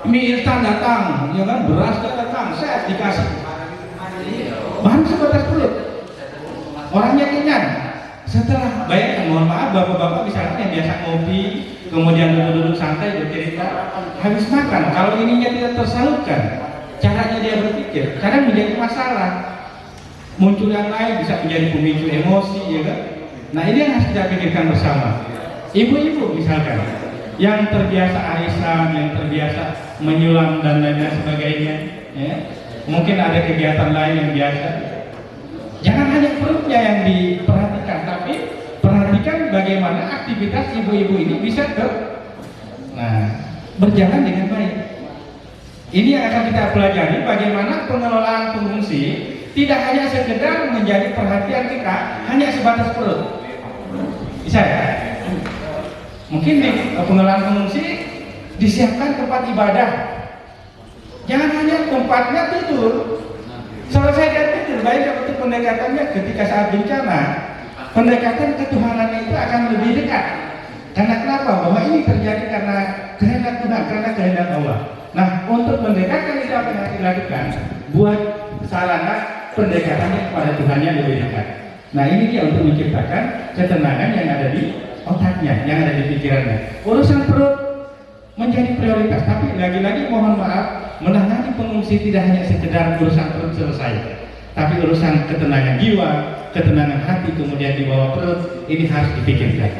Speaker 4: Mie instan datang, ya kan, beras datang, saya dikasih bahan sebatas perut, orangnya kenyang. Setelah bayangkan, mohon maaf bapak-bapak misalnya yang biasa ngopi, kemudian duduk-duduk santai bercerita, habis makan, kalau ininya tidak tersalurkan, caranya dia berpikir, kadang menjadi masalah. Muncul yang lain bisa menjadi pemicu emosi, ya kan? Nah ini yang harus kita pikirkan bersama. Ibu-ibu misalkan, yang terbiasa arisan, yang terbiasa menyulam dan lain sebagainya, ya. Mungkin ada kegiatan lain yang biasa. Jangan hanya perutnya yang diperhatikan, tapi perhatikan bagaimana aktivitas ibu-ibu ini bisa berjalan dengan baik. Ini yang akan kita pelajari, bagaimana pengelolaan pengungsi tidak hanya sekedar menjadi perhatian kita hanya sebatas perut. Bisa ya? Mungkin di pengelolaan pengungsi disiapkan tempat ibadah. Jangan hanya tempatnya tidur. Selesai dari tidur, baik untuk pendekatannya ketika saat bencana, pendekatan ketuhanannya itu akan lebih dekat. Karena kenapa? Bahwa ini terjadi karena kehendak Tuhan, karena kehendak Allah. Nah, untuk mendekatkan itu apa yang harus dilakukan? Buat sarana pendekatannya kepada Tuhan yang lebih dekat. Nah, ini dia untuk menciptakan ketenangan yang ada di otaknya, yang ada di pikirannya. Urusan perut menjadi prioritas, tapi lagi-lagi mohon maaf, menangani pengungsi tidak hanya sekedar urusan perut selesai, tapi urusan ketenangan jiwa, ketenangan hati, kemudian di bawah perut, ini harus dipikirkan.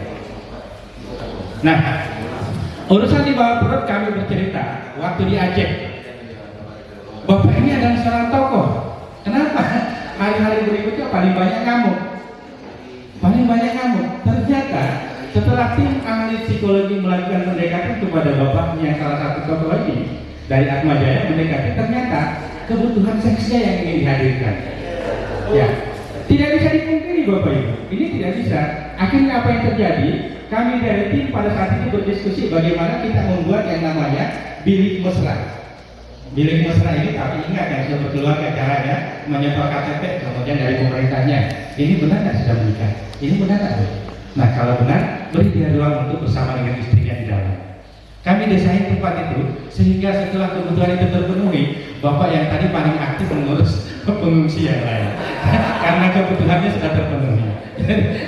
Speaker 4: Nah, urusan di bawah perut kami bercerita waktu di Aceh. Bapak ini adalah seorang tokoh. Kenapa? Hari-hari berikutnya paling banyak ngamuk. Ternyata setelah tim ahli psikologi melakukan pendekatan kepada bapaknya, salah satu tokoh ini dari Atma Jaya mendekati, ternyata kebutuhan seksnya yang ingin dihadirkan. Ya, tidak bisa dipungkiri Bapak Ibu, ini tidak bisa. Akhirnya apa yang terjadi? Kami dari tim pada saat itu berdiskusi bagaimana kita membuat yang namanya bilik mesra. Bilik mesra ini, tapi ingat yang sudah berkeluarga caranya menyetor KTP kemudian dari pemerintahnya. Ini benar nggak sudah menikah? Ini benar nggak? Nah kalau benar, beri dia ruang untuk bersama dengan istrinya di dalam. Kami desain tempat itu sehingga setelah kebutuhan itu terpenuhi, bapak yang tadi paling aktif mengurus pengungsi yang lain karena kebutuhannya sudah terpenuhi.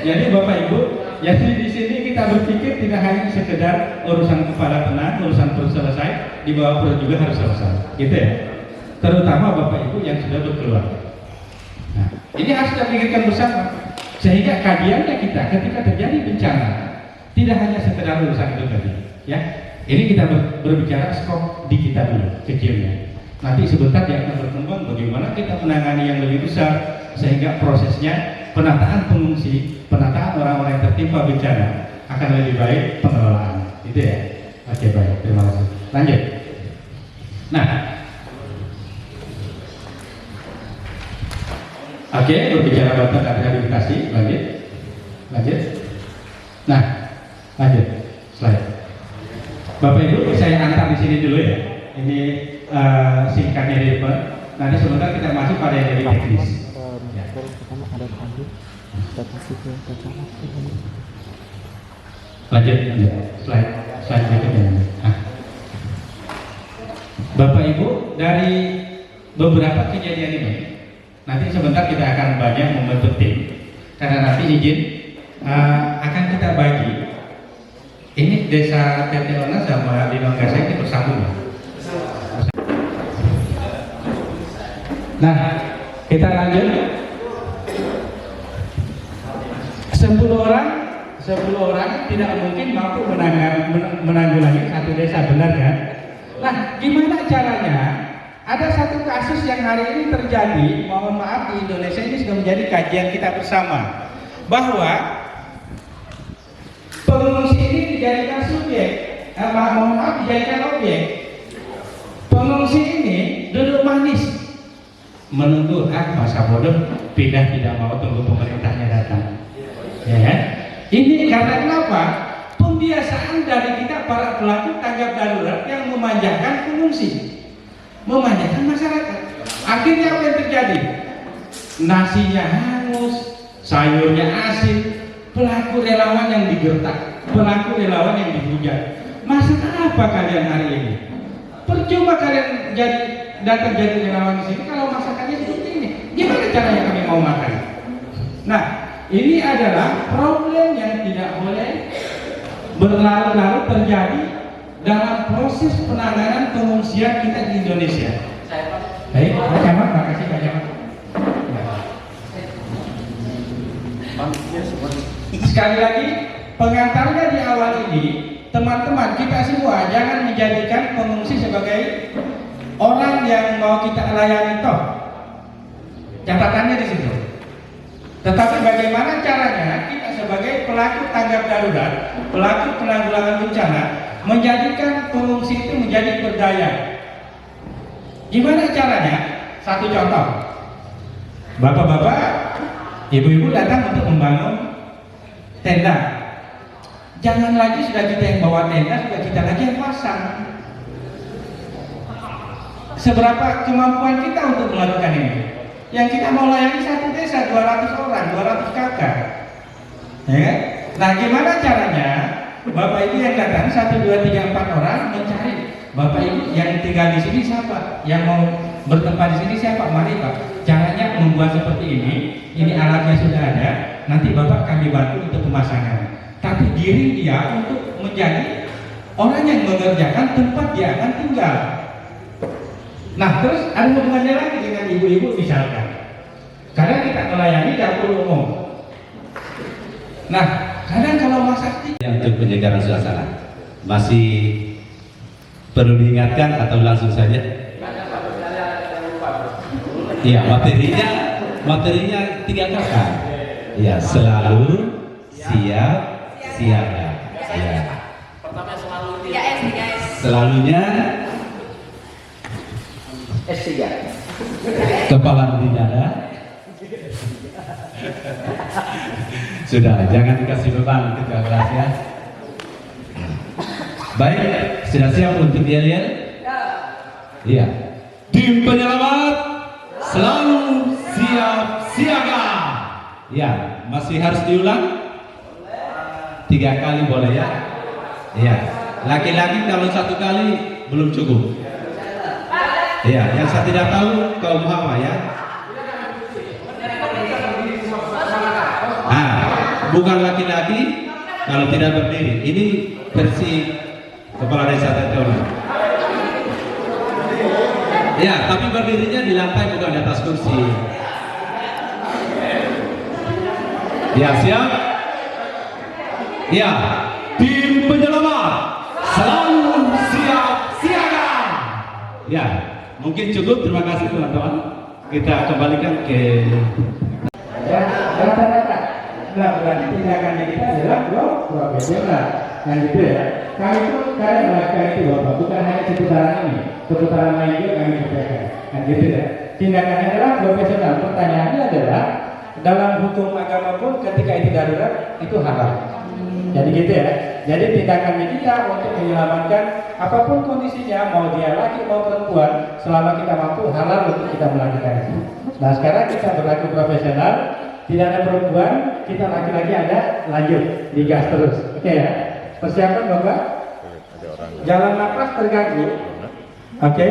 Speaker 4: Jadi bapak ibu, jadi di sini kita berpikir tidak hanya sekedar urusan kepala tenang, urusan perut selesai, di bawah perut juga harus selesai, gitu ya. Terutama bapak ibu yang sudah berkeluarga. Nah, ini harus kita pikirkan bersama. Sehingga kajiannya kita ketika terjadi bencana tidak hanya sekedar urusan itu tadi, ya. Ini kita berbicara skop di kita dulu, kecilnya. Nanti sebentar dia akan berkembang bagaimana kita menangani yang lebih besar, sehingga prosesnya penataan pengungsi, penataan orang-orang yang tertimpa bencana akan lebih baik pengelolaan. Itu ya. Oke, baik, terima kasih. Lanjut. Nah, oke, berbicara tentang rehabilitasi, lanjut. Nah, lanjut. Slide. Bapak Ibu, saya antar di sini dulu ya. Ini singkatnya dari Pak. Nanti sebentar kita masuk pada yang lebih teknis. Ya. Lanjut. Slide berikutnya. Nah. Bapak Ibu, dari beberapa kejadian ini, nanti sebentar kita akan banyak membentuk tim. Karena nanti izin akan kita bagi. Ini desa Teteona sama Linong Gasai ini bersambung. Nah, kita lanjut. 10 orang tidak mungkin mampu menanggulangi satu desa, benar kan? Nah, gimana caranya? Ada satu kasus yang hari ini terjadi, mohon maaf, di Indonesia ini sudah menjadi kajian kita bersama, bahwa pengungsi ini dijadikan subjek, mohon maaf, dijadikan objek. Pengungsi ini duduk manis, menunggu masa bodoh, pindah, tidak mau tunggu pemerintahnya datang. Ya kan? Ini karena kenapa? Pembiasaan dari kita para pelaku tanggap darurat yang memanjakan pengungsi, memanjakan masyarakat. Akhirnya apa yang terjadi? Nasinya hangus, sayurnya asin, pelaku relawan yang digertak, pelaku relawan yang dihujat. Masalah apa kalian hari ini? Percuma kalian datang jadi relawan di sini kalau masakannya seperti ini. Gimana caranya kami mau makan? Nah, ini adalah problem yang tidak boleh berlarut-larut terjadi dalam proses penanganan pengungsian kita di Indonesia. Baik, Pak Camat, makasih Pak Camat. Sekali lagi, pengantarnya di awal ini, teman-teman kita semua jangan menjadikan pengungsi sebagai orang yang mau kita layani toh. Catatannya di situ. Tetapi bagaimana caranya kita sebagai pelaku tanggap darurat, pelaku penanggulangan bencana, menjadikan pengungsi itu menjadi berdaya. Gimana caranya? Satu contoh, bapak-bapak, ibu-ibu datang untuk membangun tenda. Jangan lagi sudah kita yang bawa tenda, sudah kita lagi yang pasang. Seberapa kemampuan kita untuk melakukan ini? Yang kita mau layani satu desa 200 orang, 200 kakak. Ya? Nah, gimana caranya? Bapak Ibu yang datang 1, 2, 3, 4 orang mencari Bapak Ibu yang tinggal di sini siapa? Yang mau bertempat di sini siapa? Mari Pak. Caranya membuat seperti ini. Ini alatnya sudah ada. Nanti Bapak kami bantu untuk pemasangan. Tapi giring dia untuk menjadi orang yang mengerjakan tempat dia akan tinggal. Nah, terus ada hubungannya lagi dengan ibu-ibu misalkan. Kadang kita melayani dapur umum. Nah, kadang kalau masak
Speaker 8: untuk penyegaran suasana masih perlu diingatkan atau langsung saja? Iya, materinya 3 kata. Ya, selalu, siap, siaga. Ya. Selalunya S3. Kepala di dada. Sudah, jangan dikasih beban ketua kelas ya. Baik, sudah siap untuk yel-yel? Iya. Tim penyelamat selalu siap siaga. Ya, masih harus diulang? 3 kali boleh ya? Iya. Laki-laki kalau 1 kali belum cukup. Iya, yang saya tidak tahu kaum hawa ya. Bukan laki-laki kalau tidak berdiri. Ini versi kepala desa Teteona. Ya, tapi berdirinya di lantai bukan di atas kursi. Ya, siap? Ya, tim penyelamat selalu Ya, mungkin cukup. Terima kasih teman-teman. Kita kembalikan ke
Speaker 6: rata-rata melakukan tindakan kita adalah profesional, kan gitu ya. Kami itu kadang melakukan itu Bapak, bukan hanya seputaran ini, seputaran lain juga kami kerjakan, kan gitu ya. Tindakannya adalah profesional. Pertanyaannya adalah dalam hukum agama pun ketika itu darurat itu haram. Jadi gitu ya. Jadi tindakan kita untuk menyelamatkan apapun kondisinya, mau dia laki mau perempuan, selama kita mampu halal untuk kita melakukan itu. Nah sekarang kita berlaku profesional, tidak ada perempuan, kita laki-laki ada, lanjut digas terus. Oke ya. Persiapan Bapak. Jalan nafas terganggu. Oke.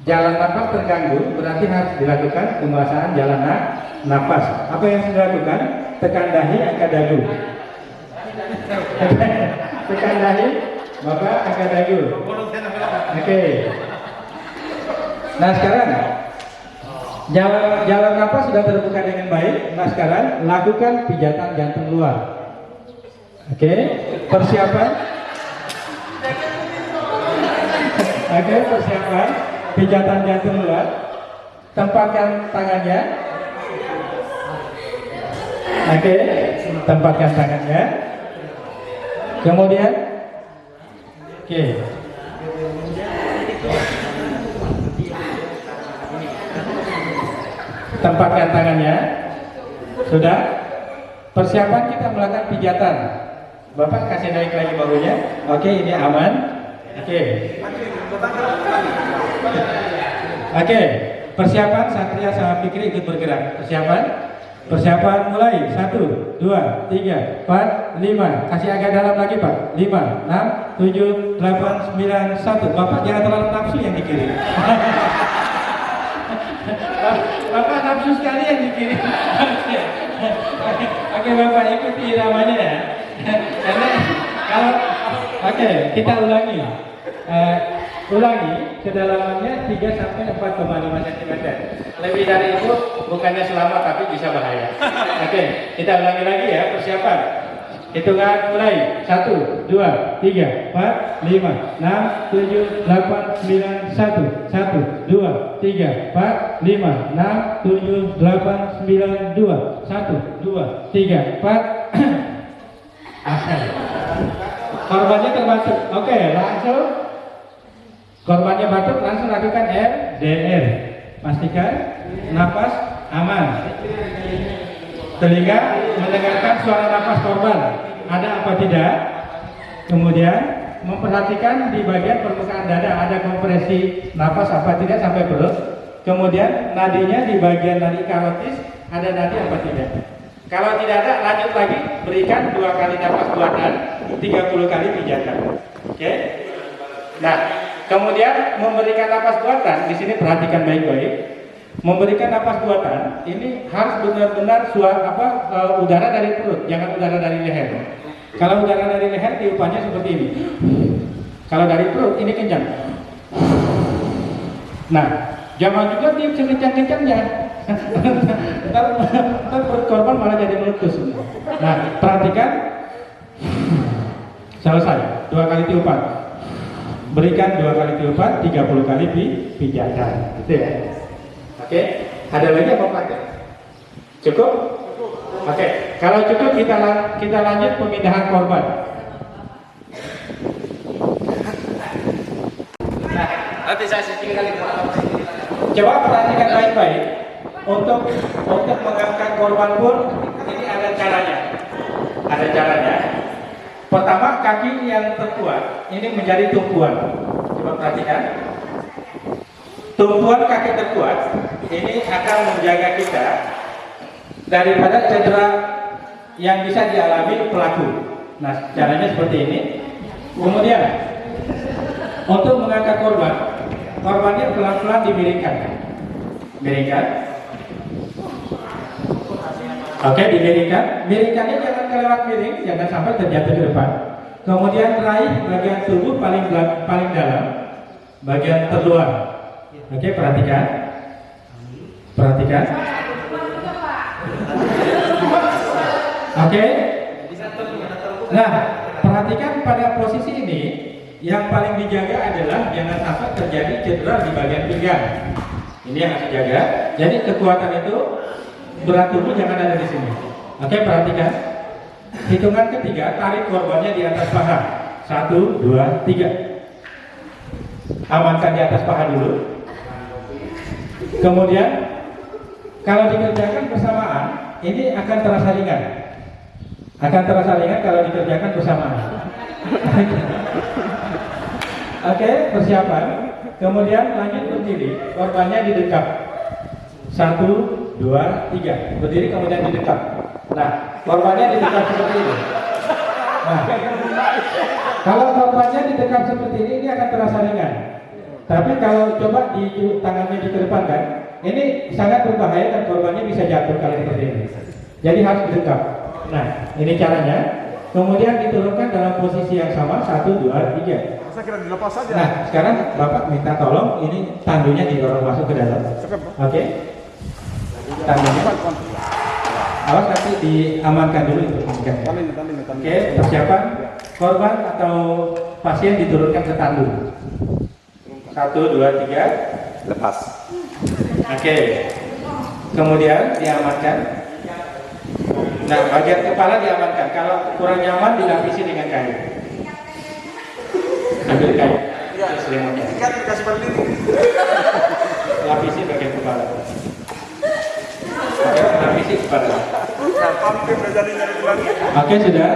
Speaker 6: Jalan nafas terganggu berarti harus dilakukan penguasaan jalan nafas. Apa yang harus dilakukan? Tekan dahi, angkat dagu. Tekan dahi, Bapak angkat dagu. Oke. Nah sekarang jalan nafas sudah terbuka dengan baik. Nah sekarang lakukan pijatan jantung luar. Oke, persiapan. Oke, persiapan pijatan jantung luar. Tempatkan tangannya. Oke, tempatkan tangannya. Kemudian, oke. Tempatkan tangannya. Sudah. Persiapan kita melakukan pijatan. Bapak kasih naik lagi bahunya. Oke, ini aman. Oke. Oke. Persiapan Satria sama Fikri ikut bergerak. Persiapan mulai. 1, 2, 3, 4, 5. Kasih agak dalam lagi Pak. 5, 6, 7, 8, 9, 1. Bapak jangan terlalu nafsu yang di kiri. Bapak nafsu sekali yang di kiri. Oke Bapak ikuti iramanya ya. Karena kalau kita ulangi. Ulangi kedalamannya 3 sampai 4,5 cm. Lebih dari itu bukannya selamat tapi bisa bahaya. Oke, kita ulangi lagi ya persiapan. Hitungan mulai 1, 2, 3, 4, 5, 6, 7, 8, 9, 1, 1, 2, 3, 4, 5, 6, 7, 8, 9, 2, 1, 2, 3, 4. Asal. Korbannya terbatuk. Oke, langsung. Korbannya batuk, langsung lakukan RDR. Pastikan nafas aman. Telinga mendengarkan suara nafas korban. Ada apa tidak? Kemudian memperhatikan di bagian permukaan dada ada kompresi nafas apa tidak sampai perut. Kemudian nadinya di bagian nadi karotis ada nadi apa tidak? Kalau tidak ada, lanjut lagi, berikan 2 kali nafas buatan, 30 kali pijatan. Oke? Nah, kemudian memberikan nafas buatan, di sini perhatikan baik-baik. Memberikan nafas buatan, ini harus benar-benar udara dari perut, jangan udara dari leher. Kalau udara dari leher, tiupannya seperti ini. Kalau dari perut, ini kencang. Nah, jangan juga tiup sekencang-kencangnya. Ntar perut korban malah jadi meletus. Nah, perhatikan. Selesai. 2 kali tiupan. Berikan 2 kali tiupan, 30 kali pijatan. Gitu ya. Oke. Ada lagi apa Pak? Cukup? Oke. Kalau cukup kita lanjut pemindahan korban. Nah, nanti saya setting kali. Coba perhatikan baik-baik. Untuk mengangkat korban pun ini ada caranya. Ada caranya. Pertama, kaki yang terkuat ini menjadi tumpuan. Coba perhatikan. Tumpuan kaki terkuat ini akan menjaga kita daripada cedera yang bisa dialami pelaku. Nah, caranya seperti ini. Kemudian untuk mengangkat korbannya pelan-pelan dimiringkan. Miringkan. Oke, dimiringkan. Miringkannya jangan kelewat miring, jangan sampai terjatuh ke depan. Kemudian raih bagian tubuh paling dalam, bagian terluar. Oke, perhatikan. Perhatikan. Oke. Nah, perhatikan pada posisi ini yang paling dijaga adalah jangan sampai terjadi cedera di bagian pinggang. Ini yang harus dijaga. Jadi kekuatan itu berat tubuh jangan ada di sini. Oke, perhatikan. Hitungan ketiga, tarik korbannya di atas paha. 1, 2, 3. Amankan di atas paha dulu. Kemudian kalau dikerjakan bersamaan, ini akan terasa ringan. Akan terasa ringan kalau dikerjakan bersamaan. Oke, persiapan. Kemudian lanjut berdiri, korbannya didekap. 1, 2, 3. Berdiri kemudian didekap. Nah, korbannya didekap seperti ini. Nah, kalau korbannya didekap seperti ini akan terasa ringan. Tapi kalau coba tangannya dikedepankan, ini sangat berbahaya dan korbannya bisa jatuh kalau seperti ini. Jadi harus didekap. Nah, ini caranya. Kemudian diturunkan dalam posisi yang sama. 1, 2, 3.
Speaker 9: Saya kira dilepas saja.
Speaker 6: Nah, sekarang Bapak minta tolong ini tandunya didorong masuk ke dalam. Oke. Tandunya. Awas nanti diamankan dulu untuk pengganti. Oke, persiapan. Korban atau pasien diturunkan ke tandu. 1, 2, 3.
Speaker 9: Lepas.
Speaker 6: Oke. Kemudian diamankan. Nah, bagian kepala diamankan. Kalau kurang nyaman dilapisi dengan kain. Ambil kain. Selimutnya.
Speaker 9: Dikasih berdiri.
Speaker 6: Lapisi bagian kepala. Oke, lapisi kepala.
Speaker 9: Hampir menjadi lagi.
Speaker 6: Oke, sudah.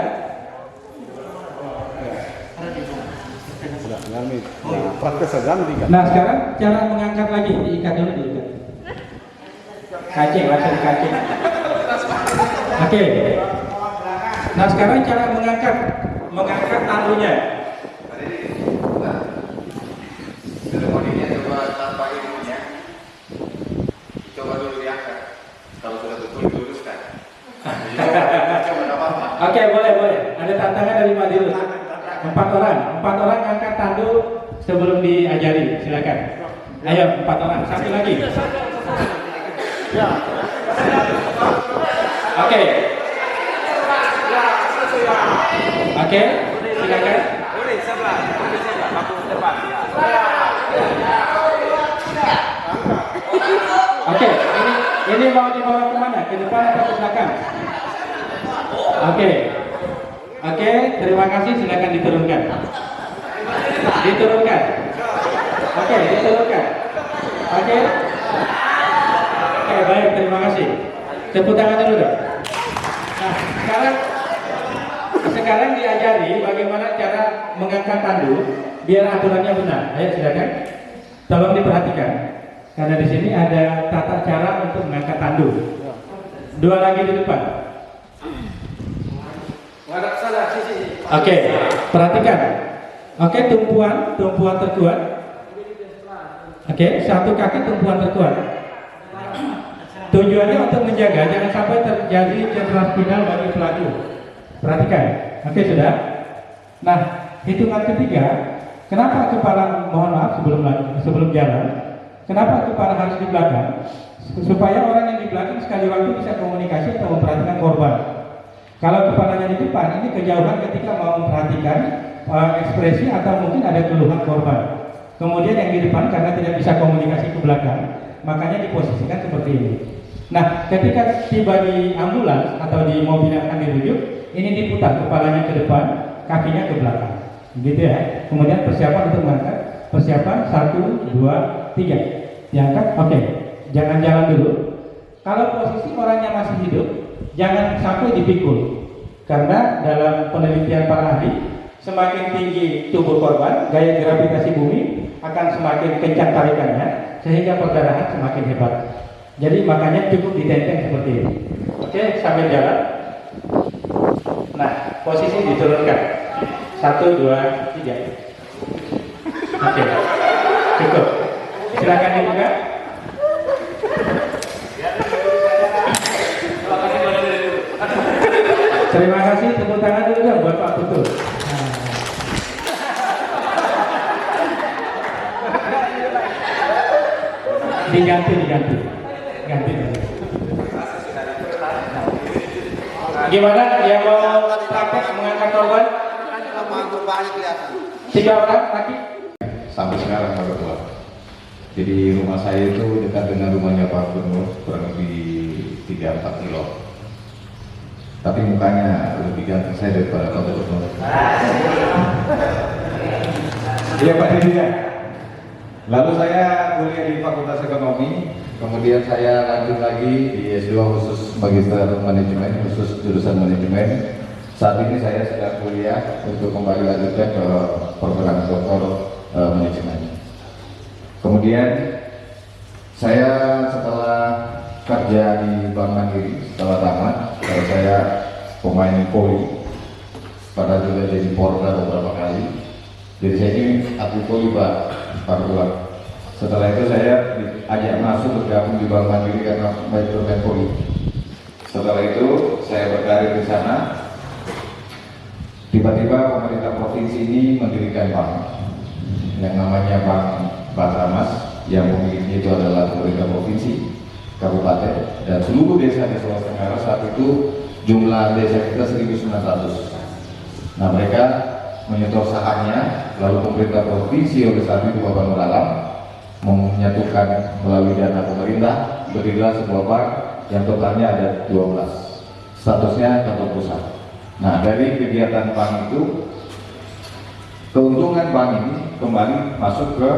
Speaker 9: Praktek saja tiga.
Speaker 6: Nah, sekarang cara mengangkat lagi, diikat dulu, diikat. Kancing, langsung dikancing. Oke. Nah, sekarang cara mengangkat tandunya.
Speaker 5: Seremoninya coba tanpa ilmunya. Coba dulu diangkat. Kalau sudah betul diluruskan. Coba apa-apa.
Speaker 6: Oke, boleh. Ada tantangan dari Pak Dirut. 4 orang angkat tandu sebelum diajari. Silakan. Ayo, 4 orang. Satu lagi. Oke. Oke, silakan. Oke, ini mau dibawa kemana? Ke depan atau ke belakang? Oke, terima kasih. Silakan diturunkan. Diturunkan. Oke, baik, terima kasih. Tepuk tangan dulu dong. Nah, sekarang diajari bagaimana cara mengangkat tandu biar aturannya benar. Ayo silakan. Tolong diperhatikan. Karena di sini ada tata cara untuk mengangkat tandu. 2 lagi di depan. Oke, perhatikan. Oke, tumpuan terkuat. Oke, 1 kaki tumpuan terkuat. Tujuannya untuk menjaga jangan sampai terjadi cedera spinal bagi pelaku. Perhatikan. Oke, sudah. Nah, hitungan ketiga, kenapa kepala, mohon maaf sebelum jalan, kenapa kepala harus di belakang? Supaya orang yang di belakang sekali waktu bisa komunikasi atau memperhatikan korban. Kalau kepalanya di depan, ini kejauhan ketika mau memperhatikan ekspresi atau mungkin ada keluhan korban. Kemudian yang di depan karena tidak bisa komunikasi ke belakang, makanya diposisikan seperti ini. Nah, ketika tiba di ambulans atau di mobil yang akan dirujuk, ini diputar kepalanya ke depan, kakinya ke belakang. Gitu ya. Kemudian persiapan untuk mengangkat. Persiapan 1, 2, 3. Diangkat. Oke. Jangan jalan dulu. Kalau posisi orangnya masih hidup, jangan sampai dipikul. Karena dalam penelitian para ahli, semakin tinggi tubuh korban, gaya gravitasi bumi akan semakin kencang tarikannya, sehingga perdarahan semakin hebat. Jadi makanya cukup ditenteng seperti ini. Oke, sambil jalan. Nah, posisi diturunkan. 1, 2, 3. Oke, cukup. Silakan dibuka. Terima kasih. Tepuk tangan dulu dong buat Pak Putu. Diganti. Gimana yang mau praktek mengangkat korban?
Speaker 9: Kurbannya kelihatan.
Speaker 3: 3 orang lagi.
Speaker 5: Sampai sekarang Pak Ketua. Jadi rumah saya itu dekat dengan rumahnya Pak Gubernur, kurang lebih 3-4 kilo. Tapi mukanya lebih ganteng saya daripada Pak Gubernur. Iya Pak Didi ya. Lalu saya kuliah di Fakultas Ekonomi, kemudian saya lanjut lagi di S2 khusus Magister Manajemen, khusus jurusan Manajemen. Saat ini saya sedang kuliah untuk kembali lanjutkan ke program Doktor Manajemen. Kemudian saya setelah kerja di Bank Mandiri, setelah tamat, saya pemain voli, pada juga jadi porda beberapa kali. Jadi saya ini atlet voli Pak Ruang. Setelah itu saya diajak masuk bergabung di Bank Mandiri karena bermain voli. Setelah itu saya berkarir di sana. Tiba-tiba pemerintah provinsi ini mendirikan bank yang namanya Bank Batramas, yang pemiliknya itu adalah pemerintah provinsi, kabupaten, dan seluruh desa di Sulawesi Tenggara. Saat itu jumlah desa kita 1.900. Nah, mereka menyetor sahamnya, lalu pemerintah provinsi oleh saat itu Bapak Nur Alam menyatukan melalui dana pemerintah, berdirilah sebuah bank yang totalnya ada 12, statusnya kantor pusat. Nah, dari kegiatan bank itu, keuntungan bank ini kembali masuk ke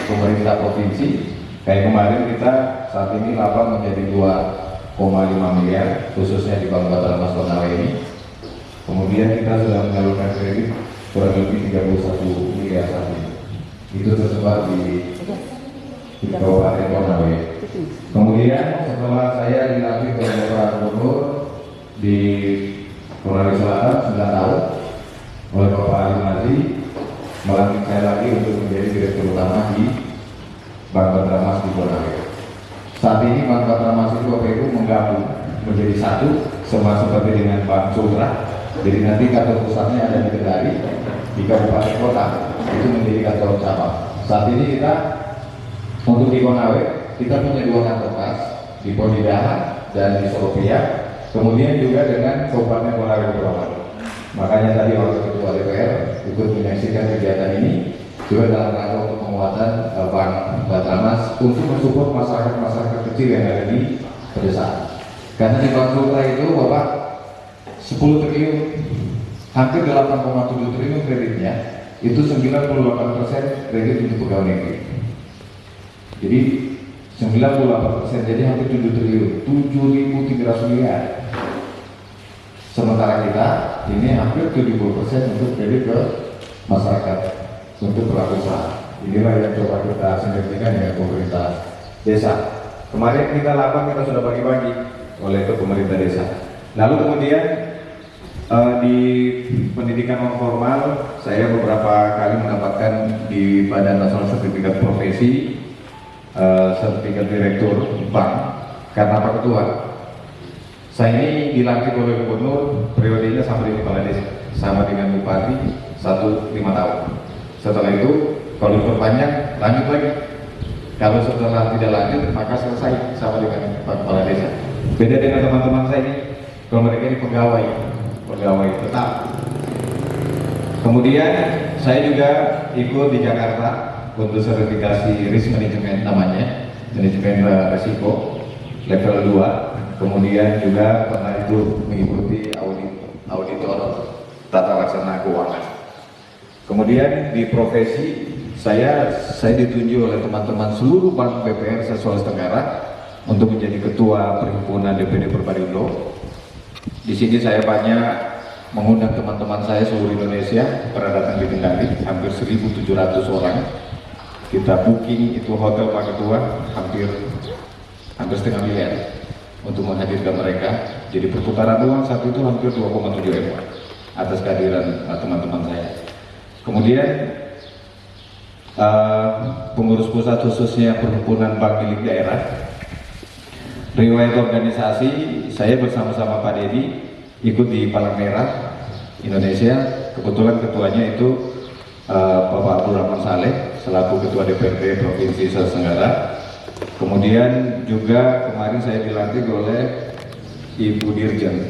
Speaker 5: pemerintah provinsi. Kayak kemarin kita saat ini laba menjadi 2,5 miliar, khususnya di Bank Batramas Konawe ini. Kemudian kita sudah menyalurkan kredit kurang lebih 31 miliar saat ini. Itu tersebar di Kabupaten Konawe. Kemudian setelah saya dilantik oleh Pak Gubernur di Konawe Selatan 9 tahun oleh Bapak Ali Mazi, melantik saya lagi untuk menjadi direktur utama di Bank Batramas di Konawe. Saat ini Bank Batramas itu Bapak Ibu menggabung menjadi satu, sama seperti dengan Bank Sultra. Jadi nanti kantor pusatnya ada di Kendari, di kabupaten kota, itu menjadi kantor cabang. Saat ini kita untuk di Konawe, kita punya 2 kantor kas di Polidahan dan di Solopia. Kemudian juga dengan Kabupaten Konawe Utara. Makanya tadi waktu Ketua DPR ikut menyaksikan kegiatan ini juga dalam rangka untuk penguatan Bank Batramas untuk mensupport masyarakat kecil yang ada di pedesaan. Karena di Bank Sultra itu Bapak 10 triliun, hampir 8,7 triliun kreditnya, itu 98% kredit untuk pegawai negeri. Jadi 98%, jadi hampir 7 triliun, 7.300 miliar. Sementara kita ini hampir 70% untuk kredit ke masyarakat untuk pelaku usaha. Inilah yang coba kita sinergikan dengan pemerintah desa. Kemarin kita lapang, kita sudah bagi-bagi oleh ke pemerintah desa. Lalu kemudian di pendidikan non formal, saya beberapa kali mendapatkan di Badan Nasional Sertifikat Profesi, sertifikat direktur bank. Karena Pak Ketua, saya ini dilantik oleh Gubernur, periodenya sama di kepala desa, sama dengan Bupati 1 5 tahun. Setelah itu kalau diperpanjang lanjut lagi. Kalau setelah tidak lanjut maka selesai sama dengan kepala desa. Beda dengan teman-teman saya ini, kalau mereka ini pegawai tetap. Kemudian saya juga ikut di Jakarta untuk sertifikasi risk management, namanya manajemen risiko level 2. Kemudian juga pernah itu mengikuti auditor tata laksana keuangan. Kemudian di profesi saya ditunjuk oleh teman-teman seluruh bank BPR se-Sulawesi Tenggara untuk menjadi ketua perhimpunan DPD Perbarindo. Di sini saya banyak mengundang teman-teman saya seluruh Indonesia pada datang di Kendari, hampir 1.700 orang. Kita booking itu hotel Pak Ketua hampir setengah miliar untuk menghadirkan mereka. Jadi perputaran uang saat itu hampir 2,7 M atas kehadiran teman-teman saya. Kemudian pengurus pusat khususnya perhimpunan bank milik daerah. Riwayat organisasi, saya bersama-sama Pak Dedi ikut di Palang Merah Indonesia. Kebetulan ketuanya itu Bapak Abdul Rahman Saleh selaku Ketua DPRD Provinsi Sulawesi Tenggara. Kemudian juga kemarin saya dilantik oleh Ibu Dirjen,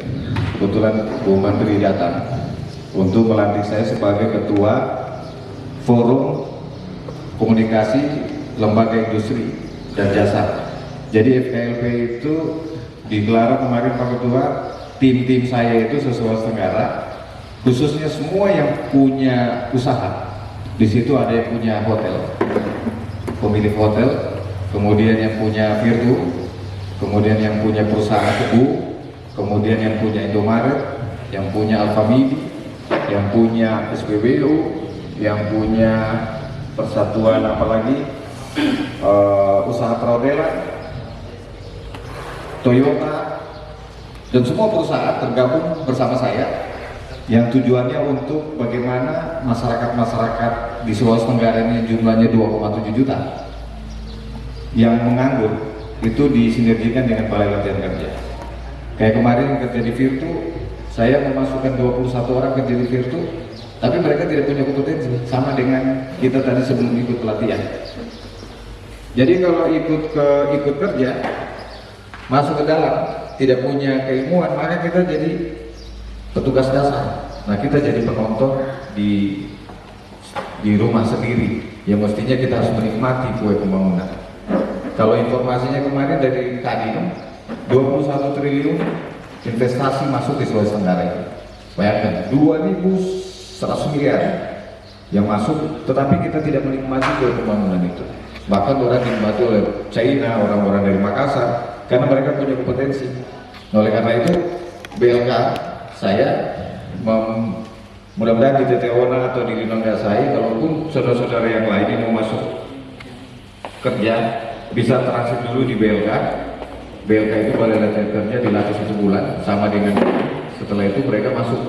Speaker 5: kebetulan Bu Menteri datang untuk melantik saya sebagai Ketua forum komunikasi lembaga industri dan jasa. Jadi FKLP itu digelar kemarin Pak Ketua, tim-tim saya itu se-Sulawesi Tenggara, khususnya semua yang punya usaha. Di situ ada yang punya hotel, pemilik hotel, kemudian yang punya Virtu, kemudian yang punya perusahaan tebu, kemudian yang punya Indomaret, yang punya Alfamidi, yang punya SPBU, yang punya persatuan apalagi usaha perodelan, Toyota, dan semua perusahaan tergabung bersama saya yang tujuannya untuk bagaimana masyarakat-masyarakat di Sulawesi Tenggara ini jumlahnya 2,7 juta yang menganggur itu disinergikan dengan Balai Latihan Kerja. Kayak kemarin kerja di Virtu, saya memasukkan 21 orang kerja di Virtu, tapi mereka tidak punya kompetensi, sama dengan kita tadi sebelum ikut pelatihan. Jadi kalau ikut kerja, masuk ke dalam, tidak punya keilmuan, maka kita jadi petugas dasar. Nah, kita jadi penonton di rumah sendiri, yang mestinya kita harus menikmati kue pembangunan. Kalau informasinya kemarin dari Kadin, 21 triliun investasi masuk di Sulawesi Tenggara itu. Bayangkan, 2.100 miliar yang masuk, tetapi kita tidak menikmati kue pembangunan itu. Bahkan orang dinikmati oleh China, orang-orang dari Makassar, karena mereka punya kompetensi. Oleh karena itu, BLK saya mudah-mudahan di TTONA atau di Linong Gasai, kalaupun saudara-saudara yang lain yang mau masuk kerja, bisa transit dulu di BLK. BLK itu Balai Latihan Kerja, dilatih 1 bulan, sama dengan setelah itu mereka masuk.